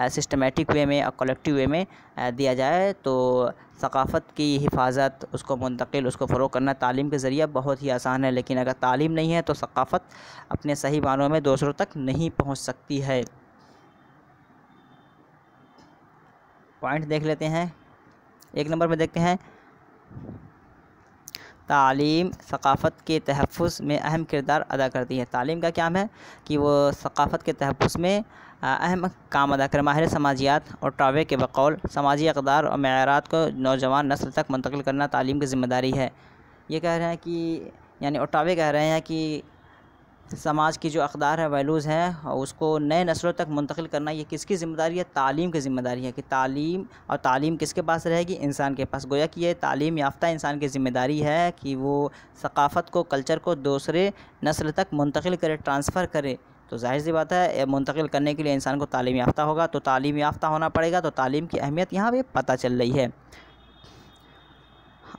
सिस्टमेटिक वे में और कलेक्टिव वे में दिया जाए तो सक़ाफ़त की हिफाजत, उसको मुंतक़िल, उसको फ़रोग़ करना तालीम के ज़रिया बहुत ही आसान है। लेकिन अगर तालीम नहीं है तो सक़ाफ़त अपने सही मानों में दूसरों तक नहीं पहुँच सकती है। पॉइंट देख लेते हैं। 1 नंबर में देखते हैं, तालीम सक़ाफ़त के तहफ़्फ़ुज़ में अहम किरदार अदा करती है। तालीम का काम है कि वो सक़ाफ़त के तहफ़्फ़ुज़ में अहम काम अदा करे। माहिर समाजियात ओटावे के बक़ौल समाजी अक़दार और मेयारात को नौजवान नस्ल तक मुंतक़िल करना तालीम की ज़िम्मेदारी है। ये कह रहे हैं कि यानी ओटावे कह रहे हैं कि समाज की जो अक़दार है, वैल्यूज़ हैं, और उसको नए नस्लों तक मुंतक़िल करना ये किसकी ज़िम्मेदारी है? तालीम की ज़िम्मेदारी है। कि तालीम किसके पास रहेगी? इंसान के पास। गोया कि ये तालीम याफ़्ता इंसान की ज़िम्मेदारी है कि वो सक़ाफ़त को, कल्चर को दूसरे नस्ल तक मुंतक़िल करे, ट्रांसफ़र करे। तो ज़ाहिर सी बात है मुंतक़िल करने के लिए इंसान को तालीम याफ़्ता होगा, तो तालीम याफ़्ता होना पड़ेगा। तो तालीम की अहमियत यहाँ पर पता चल रही है।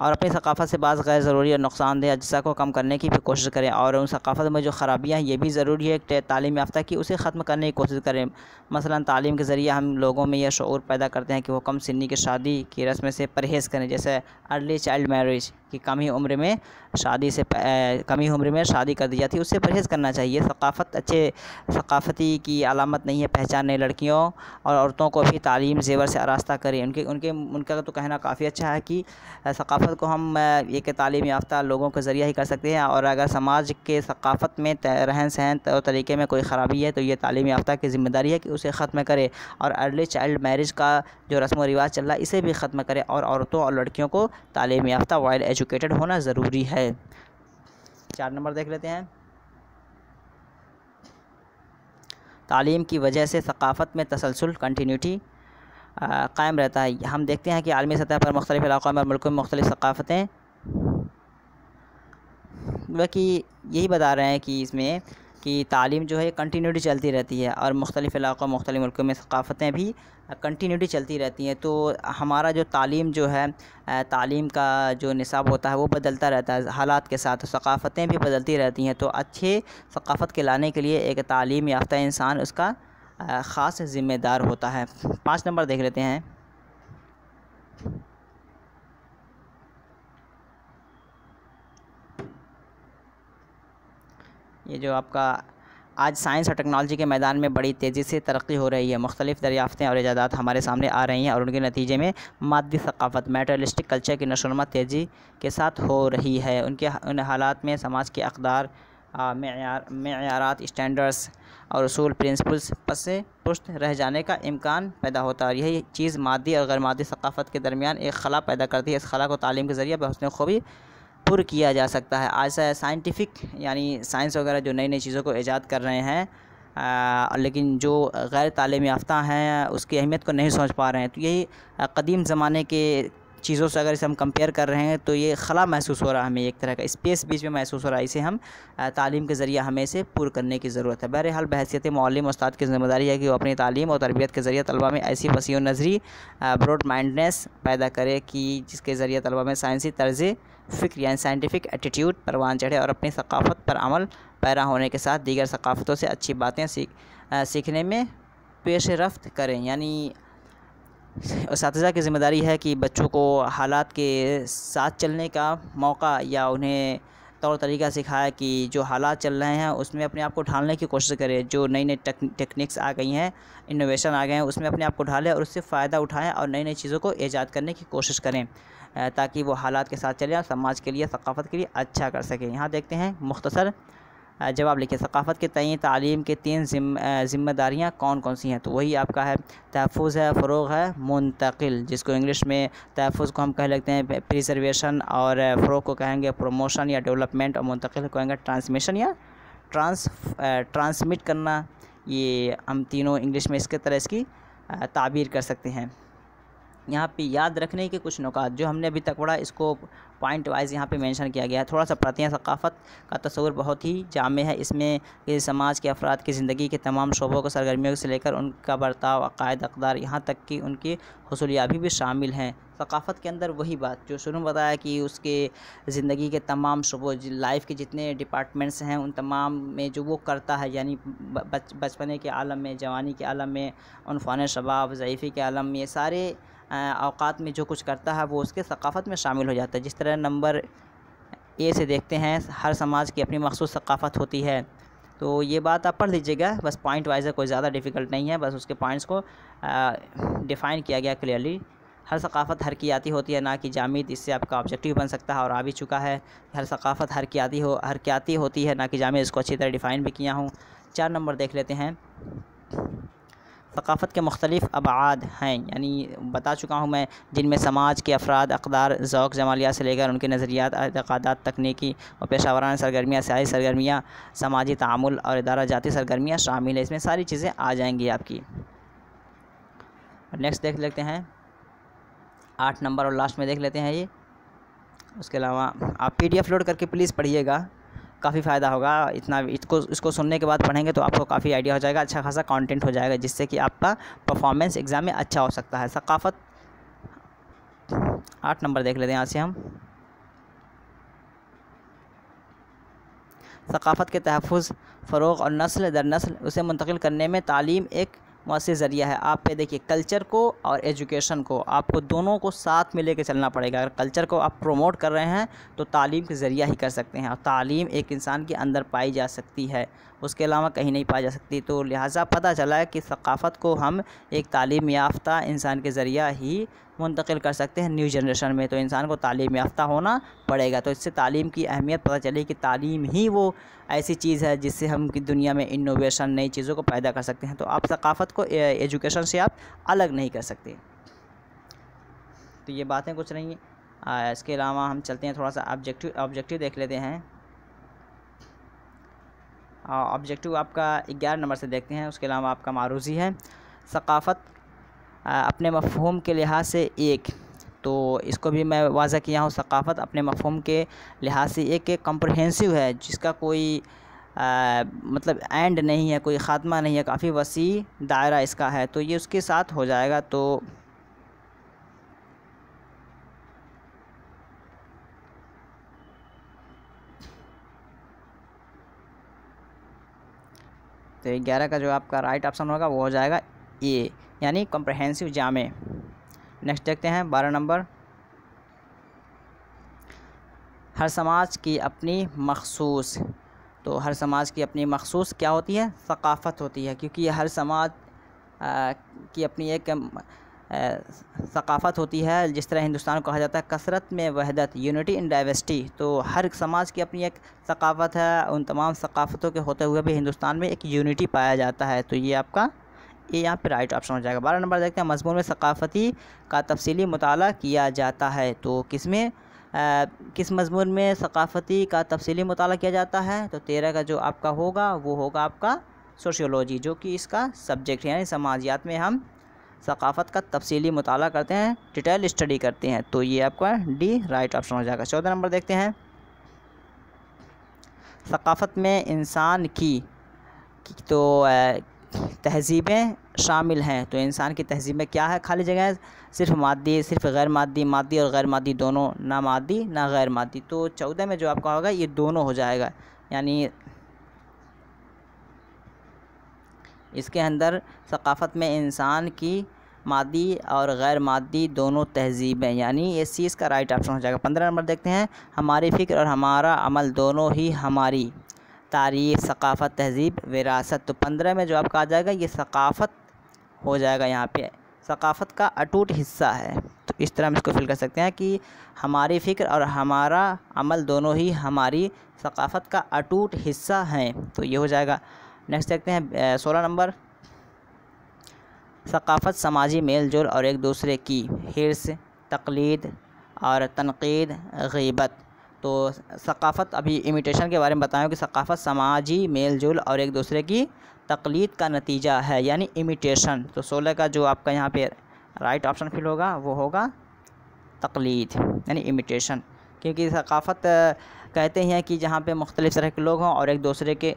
और अपनी सकाफ़त से बाज़ गैर ज़रूरी और नुकसानदेह अज्जा को कम करने की भी कोशिश करें, और उन सकाफ़त में जो ख़राबियाँ हैं ये भी ज़रूरी है कि तालीम याफ्ता की उसे ख़त्म करने की कोशिश करें। मसलन तालीम के ज़रिए हम लोगों में यह शऊर पैदा करते हैं कि वो कम सिन्नी की शादी की रस्म से परहेज़ करें, जैसे अर्ली चाइल्ड मैरिज की कम ही उम्र में शादी कर दी जाती है, उससे परहेज़ करना चाहिए। सकाफ़ती की अलामत नहीं है पहचानने लड़कियों और औरतों को भी तालीम ज़ेवर से आरास्ता करें। उनका तो कहना काफ़ी अच्छा है कि सकाफ़त को हम एक तालीम याफ्ता लोगों के ज़रिए ही कर सकते हैं, और अगर समाज के सकाफ़त में रहन सहन और तरीक़े में कोई ख़राबी है तो ये तालीम याफ्ता की ज़िम्मेदारी है कि उसे ख़त्म करे, और अर्ली चाइल्ड मैरिज का जो रस्म व रिवाज चल रहा है इसे भी ख़त्म करे, और औरतों और लड़कियों को तालीम याफ्ता वेल एजुकेटेड होना ज़रूरी है। 4 नंबर देख लेते हैं। तालीम की वजह से सकाफ़त में तसलसल कंटिन्यूटी कायम रहता है। हम देखते हैं कि आलमी सतह पर मुख्तलिफ़ इलाक़ों में और मुल्कों में मुख्तलिफ़ सकाफ़तें, बाकी यही बता रहे हैं कि इसमें कि तालीम जो है कंटिन्यूटी चलती रहती है, और मुख्तलिफ़ इलाक़ों मुख्तलिफ़ मुल्कों में सकाफ़तें भी कंटिन्यूटी चलती रहती हैं। तो हमारा जो तालीम जो है तालीम का जो निसाब होता है वो बदलता रहता है हालात के साथ, सकाफ़तें भी बदलती रहती हैं। तो अच्छे सकाफ़त के लाने के लिए एक तालीम याफ्ता इंसान उसका ख़ास ज़िम्मेदार होता है। 5 नंबर देख लेते हैं। ये जो आपका आज साइंस और टेक्नोलॉजी के मैदान में बड़ी तेज़ी से तरक्की हो रही है। मुख्तलिफ़ दरियाफ़तें और इजादात हमारे सामने आ रही हैं, और उनके नतीजे में मादी सकाफ़त मटेरियलिस्टिक कल्चर की नशोनुमा तेज़ी के साथ हो रही है। उन हालात में समाज के अक़दार, मेयारात, स्टैंडर्ड्स और उसूल प्रिंसिपल्स से पुष्ट रह जाने का इम्कान पैदा होता है, और यही चीज़ मादी और गैर मादी सकाफ़त के दरमियान एक खला पैदा करती है। इस खला को तालीम के ज़रिए बहुस्न खूबी पुर किया जा सकता है। आज साइंटिफ़िक यानी साइंस वगैरह जो नई नई चीज़ों को ईजाद कर रहे हैं, लेकिन जो गैर तालीम याफ्ता हैं उसकी अहमियत को नहीं समझ पा रहे हैं। तो यही कदीम ज़माने के चीज़ों से अगर इसे हम कंपेयर कर रहे हैं तो ये खला महसूस हो रहा है, हमें एक तरह का स्पेस बीच में महसूस हो रहा है। इसे हम तालीम के ज़रिए हमें इसे पूरा करने की ज़रूरत है। बहरहाल बहैसियत मुअल्लिम उस्ताद की ज़िम्मेदारी है कि वो अपनी तालीम और तरबियत के ज़रिए तलबा में ऐसी वसीअ नज़री ब्रॉड माइंडनेस पैदा करे कि जिसके ज़रिए तलबा में साइंसी तर्ज़ फ़िक्र यानी साइंटिफ़िक एटीट्यूड परवान चढ़े, और अपनी सकाफ़त पर अमल पैरा होने के साथ दीगर सकाफ़तों से अच्छी बातें सीखने में पेश रफ्त करें। यानी उस्ताज़ा की ज़िम्मेदारी है कि बच्चों को हालात के साथ चलने का मौका या उन्हें तौर तरीक़ा सिखाए कि जो हालात चल रहे हैं उसमें अपने आप को ढालने की कोशिश करें। जो नई नई टेक्निक्स आ गई हैं, इनोवेशन आ गए हैं, उसमें अपने आप को ढालें और उससे फ़ायदा उठाएं और नई नई चीज़ों को ईजाद करने की कोशिश करें, ताकि वो हालात के साथ चलें और समाज के लिए, सकाफ़त के लिए अच्छा कर सकें। यहाँ देखते हैं मुख्तसर जवाब लिखिए। सकाफ़त के तयीन तालीम के 3 ज़िम्मेदारियाँ कौन कौन सी हैं? तो वही आपका है तहफ़्फ़ुज़ है, फ़रोग़ है, मुंतक़िल, जिसको इंग्लिश में तहफ़्फ़ुज़ को हम कह लेते हैं प्रिजर्वेशन, और फ़रोग़ को कहेंगे प्रमोशन या डेवलपमेंट, और मुंतक़िल को कहेंगे ट्रांसमिशन या ट्रांसमिट करना। ये हम तीनों इंग्लिश में इसके तरह इसकी ताबीर कर सकते हैं। यहाँ पे याद रखने के कुछ नुकात जो हमने अभी तक पढ़ा, इसको पॉइंट वाइज यहाँ पे मेंशन किया गया है। थोड़ा सा पढ़ते हैं। सकाफ़त का तस्वुर बहुत ही जामे है। इसमें किसी समाज के अफराद की ज़िंदगी के तमाम शोबों को, सरगर्मियों से लेकर उनका बर्ताव, अक़ायद, अक़दार, यहाँ तक कि उनकी हुसूलियाबी भी शामिल हैं। सकाफ़त के अंदर वही बात जो शुरू में बताया कि उसके ज़िंदगी के तमाम शोबों, लाइफ के जितने डिपार्टमेंट्स हैं उन तमाम में जो वो करता है, यानी बचपने के आलम में, जवानी के आलम में, उनफ़ान शबाब, ज़ईफ़ी के आलम में, ये सारे औक़ात में जो कुछ करता है वो उसके सकाफ़त में शामिल हो जाता है। जिस तरह नंबर ए से देखते हैं, हर समाज की अपनी मख़सूस सकाफ़त होती है। तो ये बात आप पढ़ लीजिएगा, बस पॉइंट वाइज है, कोई ज़्यादा डिफ़िकल्ट नहीं है, बस उसके पॉइंट्स को डिफ़ाइन किया गया क्लियरली। हर सकाफ़त हरकियाती होती है, ना कि जामिद। इससे आपका ऑब्जेक्टिव बन सकता है और आ भी चुका है। हर सकाफ़त हरकियाती होती है, ना कि जामिद। इसको अच्छी तरह डिफ़ाइन भी किया हूँ। 4 नंबर देख लेते हैं। सकाफ़त के मुख्तलिफ़ अबाद हैं, यानी बता चुका हूँ मैं, जिनमें समाज के अफराद, अक़दार, ज़ौक़, जमालियात से लेकर उनके नज़रियात, एतक़ादात, तकनीकी और पेशावराना सरगर्मियाँ, सियासी सरगर्मियाँ, समाजी तामुल और इदारा जाती सरगर्मियाँ शामिल हैं। इसमें सारी चीज़ें आ जाएंगी आपकी। नेक्स्ट देख लेते हैं 8 नंबर, और लास्ट में देख लेते हैं ये। उसके अलावा आप PDF लोड करके प्लीज़ पढ़िएगा, काफ़ी फ़ायदा होगा। इसको सुनने के बाद पढ़ेंगे तो आपको काफ़ी आइडिया हो जाएगा, अच्छा खासा कंटेंट हो जाएगा, जिससे कि आपका परफॉर्मेंस एग्ज़ाम में अच्छा हो सकता है। सकाफ़त 8 नंबर देख लेते हैं यहाँ से हम। सकाफ़त के तहफ़्फ़ुज़, फ़रोग़ और नस्ल दर नस्ल उसे मुंतकिल करने में तालीम एक मौसर ज़रिया है। आप पे देखिए, कल्चर को और एजुकेशन को आपको दोनों को साथ में लेके चलना पड़ेगा। अगर कल्चर को आप प्रमोट कर रहे हैं तो तालीम के ज़रिया ही कर सकते हैं, और तालीम एक इंसान के अंदर पाई जा सकती है, उसके अलावा कहीं नहीं पाई जा सकती। तो लिहाजा पता चला है कि सकाफ़त को हम एक तालीम याफ़्ता इंसान के ज़रिया ही मुंतकिल कर सकते हैं न्यू जनरेशन में। तो इंसान को तालीम याफ़्ता होना पड़ेगा। तो इससे तालीम की अहमियत पता चली कि तालीम ही वो ऐसी चीज़ है जिससे हम की दुनिया में इनोवेशन, नई चीज़ों को पैदा कर सकते हैं। तो आप सकाफ़त को एजुकेशन से आप अलग नहीं कर सकते। तो ये बातें कुछ नहीं हैं। इसके अलावा हम चलते हैं, थोड़ा सा ऑब्जेक्टिव देख लेते हैं। ऑब्जेक्टिव आपका 11 नंबर से देखते हैं। उसके अलावा आपका मारूज़ी है, सकाफ़त अपने मफ़हूम के लिहाज से एक, तो इसको भी मैं वाज़ह किया हूँ। सकाफ़त अपने मफ़हूम के लिहाज से एक कम्प्रहेंसिव है, जिसका कोई मतलब एंड नहीं है, कोई ख़ात्मा नहीं है, काफ़ी वसी दायरा इसका है। तो ये उसके साथ हो जाएगा। तो तो 11 का जो आपका राइट ऑप्शन होगा वो हो जाएगा ए, यानी कम्प्रहेंसिव, जामे। नेक्स्ट देखते हैं 12 नंबर, हर समाज की अपनी मखसूस। तो हर समाज की अपनी मखसूस क्या होती है? सकाफ़त होती है, क्योंकि हर समाज की अपनी एक सकाफ़त होती है। जिस तरह हिंदुस्तान को कहा जाता है कसरत में वहदत, यूनिटी इन डाइवर्सिटी। तो हर समाज की अपनी एक सकाफ़त है। उन तमाम सकाफ़तों के होते हुए भी हिंदुस्तान में एक यूनिटी पाया जाता है। तो ये आपका ये यहाँ पे राइट ऑप्शन हो जाएगा। 12 नंबर देखते हैं, मज़मून में सकाफ़ती का तफसीली मुताला किया जाता है। तो किस मज़मून में सकाफ़ती का तफसीली मुताला किया जाता है? तो 13 का जो आपका होगा वो होगा आपका सोशियोलॉजी, जो कि इसका सब्जेक्ट है, यानी समाजियात में हम सकाफ़त का तफसीली मुताला करते हैं, डिटेल स्टडी करते हैं। तो ये आपका डी राइट ऑप्शन हो जाएगा। 14 नंबर देखते हैं, सकाफ़त में इंसान की तो तहज़ीबें शामिल हैं। तो इंसान की तहज़ीब में क्या है? खाली जगह है, सिर्फ मादी, सिर्फ गैर मादी, मादी और गैर मादी दोनों, ना मादी ना गैर मादी। तो 14 में जो आपका होगा ये दोनों हो जाएगा, यानी इसके अंदर सकाफ़त में इंसान की मादी और गैर मादी दोनों तहज़ीबें, यानी ये सी इसका राइट ऑप्शन हो जाएगा। 15 नंबर देखते हैं, हमारी फ़िक्र और हमारा अमल दोनों ही हमारी तारीख़, सकाफ़त, तहज़ीब, विरासत। तो 15 में जो आपका आ जाएगा ये सकाफ़त हो जाएगा। यहाँ पे सकाफ़त का अटूट हिस्सा है। तो इस तरह हम इसको फिल कर सकते हैं कि हमारी फ़िक्र और हमारा अमल दोनों ही हमारी सकाफ़त का अटूट हिस्सा हैं। तो ये हो जाएगा। नेक्स्ट देखते हैं 16 नंबर, सकाफ़त समाजी मेल जोल और एक दूसरे की हिर्स, तक़लीद और तनक़ीद, ग़ीबत। तो सकाफ़त, अभी इमिटेशन के बारे में बताया कि सकाफ़त समाजी मेल जोल और एक दूसरे की तक़लीद का नतीजा है, यानी इमिटेशन। तो 16 का जो आपका यहाँ पे राइट ऑप्शन फिल होगा वो होगा तक़लीद, यानी इमिटेशन। क्योंकि सकाफ़त कहते हैं कि जहाँ पे मुख्तलिफ़ तरह के लोग हों और एक दूसरे के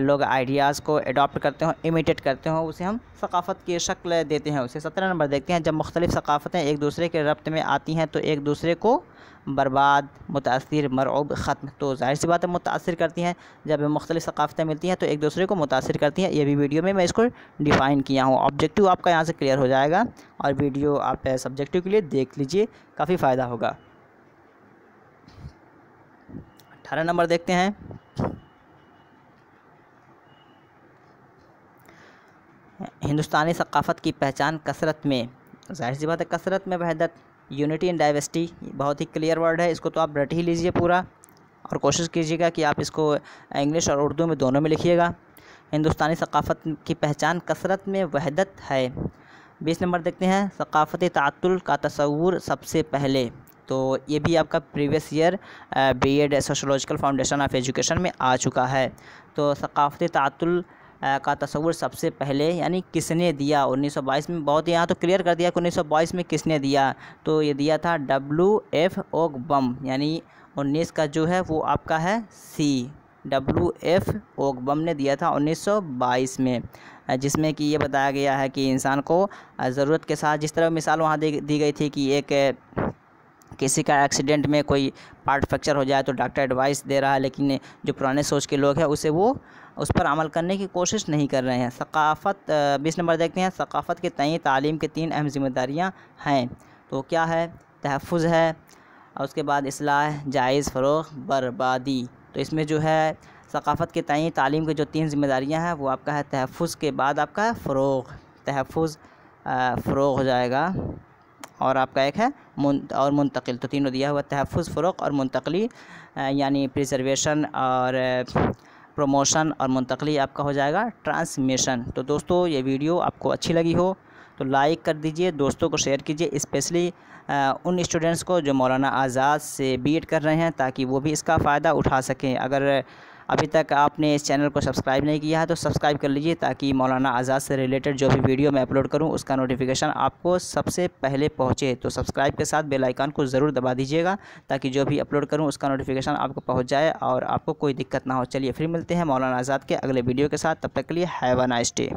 लोग आइडियाज़ को एडॉप्ट करते हों, इमिटेट करते हों, उसे हम सकाफ़त की शक्ल देते हैं उसे। 17 नंबर देखते हैं, जब मुख्तलिफ़ सकाफ़तें एक दूसरे के रब्त में आती हैं तो एक दूसरे को बर्बाद, मुतासिर, मरऊब, ख़त्म। तो ज़ाहिर सी बात है मुतासिर करती हैं। जब मुख्तलिफ़ सकाफ़तें मिलती हैं तो एक दूसरे को मुतासिर करती हैं। ये भी वीडियो में मैं इसको डिफ़ाइन किया हूँ। ऑब्जेक्टिव आपका यहाँ से क्लियर हो जाएगा और वीडियो आप सब्जेक्टिव के लिए देख लीजिए, काफ़ी फ़ायदा होगा। 18 नंबर देखते हैं, हिंदुस्तानी सकाफ़त की पहचान कसरत में, ज़ाहिर सी बात है कसरत में वहदत, यूनिटी इन डाइवर्सिटी, बहुत ही क्लियर वर्ड है, इसको तो आप रट ही लीजिए पूरा और कोशिश कीजिएगा कि आप इसको इंग्लिश और उर्दू में दोनों में लिखिएगा। हिंदुस्तानी सकाफ़त की पहचान कसरत में वहदत है। 20 नंबर देखते हैं, सकाफ़ती ताअत्तुल का तसव्वुर सबसे पहले। तो ये भी आपका previous year BEd sociological foundation of education में आ चुका है। तो सकाफ़ती ताअत्तुल का तसव्वुर सबसे पहले, यानी किसने दिया? 1922 में। बहुत यहाँ तो क्लियर कर दिया कि 1922 में किसने दिया। तो ये दिया था WF ओगबम, यानी 19 का जो है वो आपका है सी, WF ओगबम ने दिया था 1922 में, जिसमें कि ये बताया गया है कि इंसान को ज़रूरत के साथ, जिस तरह मिसाल वहाँ दी गई थी कि एक किसी का एक्सीडेंट में कोई पार्ट फ्रैक्चर हो जाए तो डॉक्टर एडवाइस दे रहा है, लेकिन जो पुराने सोच के लोग हैं उसे वो उस पर अमल करने की कोशिश नहीं कर रहे हैं। सकाफ़त 20 नंबर देखते हैं। सकाफ़त के तय तालीम की 3 अहम ज़िम्मेदारियाँ हैं। तो क्या है? तहफ़्फ़ुज़ है, और उसके बाद इस्लाह, जायज़, फ़रोग़, बर्बादी। तो इसमें जो है सकाफ़त के तय तालीम की जो 3 ज़िम्मेदारियाँ हैं वो आपका है तहफ़्फ़ुज़ के बाद आपका है फ़रोग़। तहफ़्फ़ुज़ फ़रोग़ हो जाएगा, और आपका एक है मुंतकिल। तो तीनों दिया हुआ, तहफ़्फ़ुज़, फ़रोग़ और मुंतकली, यानी प्रिजर्वेशन और प्रमोशन, और मुंतकली आपका हो जाएगा ट्रांसमिशन। तो दोस्तों ये वीडियो आपको अच्छी लगी हो तो लाइक कर दीजिए, दोस्तों को शेयर कीजिए, स्पेशली उन स्टूडेंट्स को जो मौलाना आज़ाद से बीएड कर रहे हैं, ताकि वो भी इसका फ़ायदा उठा सकें। अगर अभी तक आपने इस चैनल को सब्सक्राइब नहीं किया है तो सब्सक्राइब कर लीजिए, ताकि मौलाना आज़ाद से रिलेटेड जो भी वीडियो मैं अपलोड करूं उसका नोटिफिकेशन आपको सबसे पहले पहुंचे। तो सब्सक्राइब के साथ बेल आइकन को ज़रूर दबा दीजिएगा, ताकि जो भी अपलोड करूं उसका नोटिफिकेशन आपको पहुंच जाए और आपको कोई दिक्कत ना हो। चलिए फिर मिलते हैं मौलाना आज़ाद के अगले वीडियो के साथ, तब तक के लिए हैव अ नाइस डे।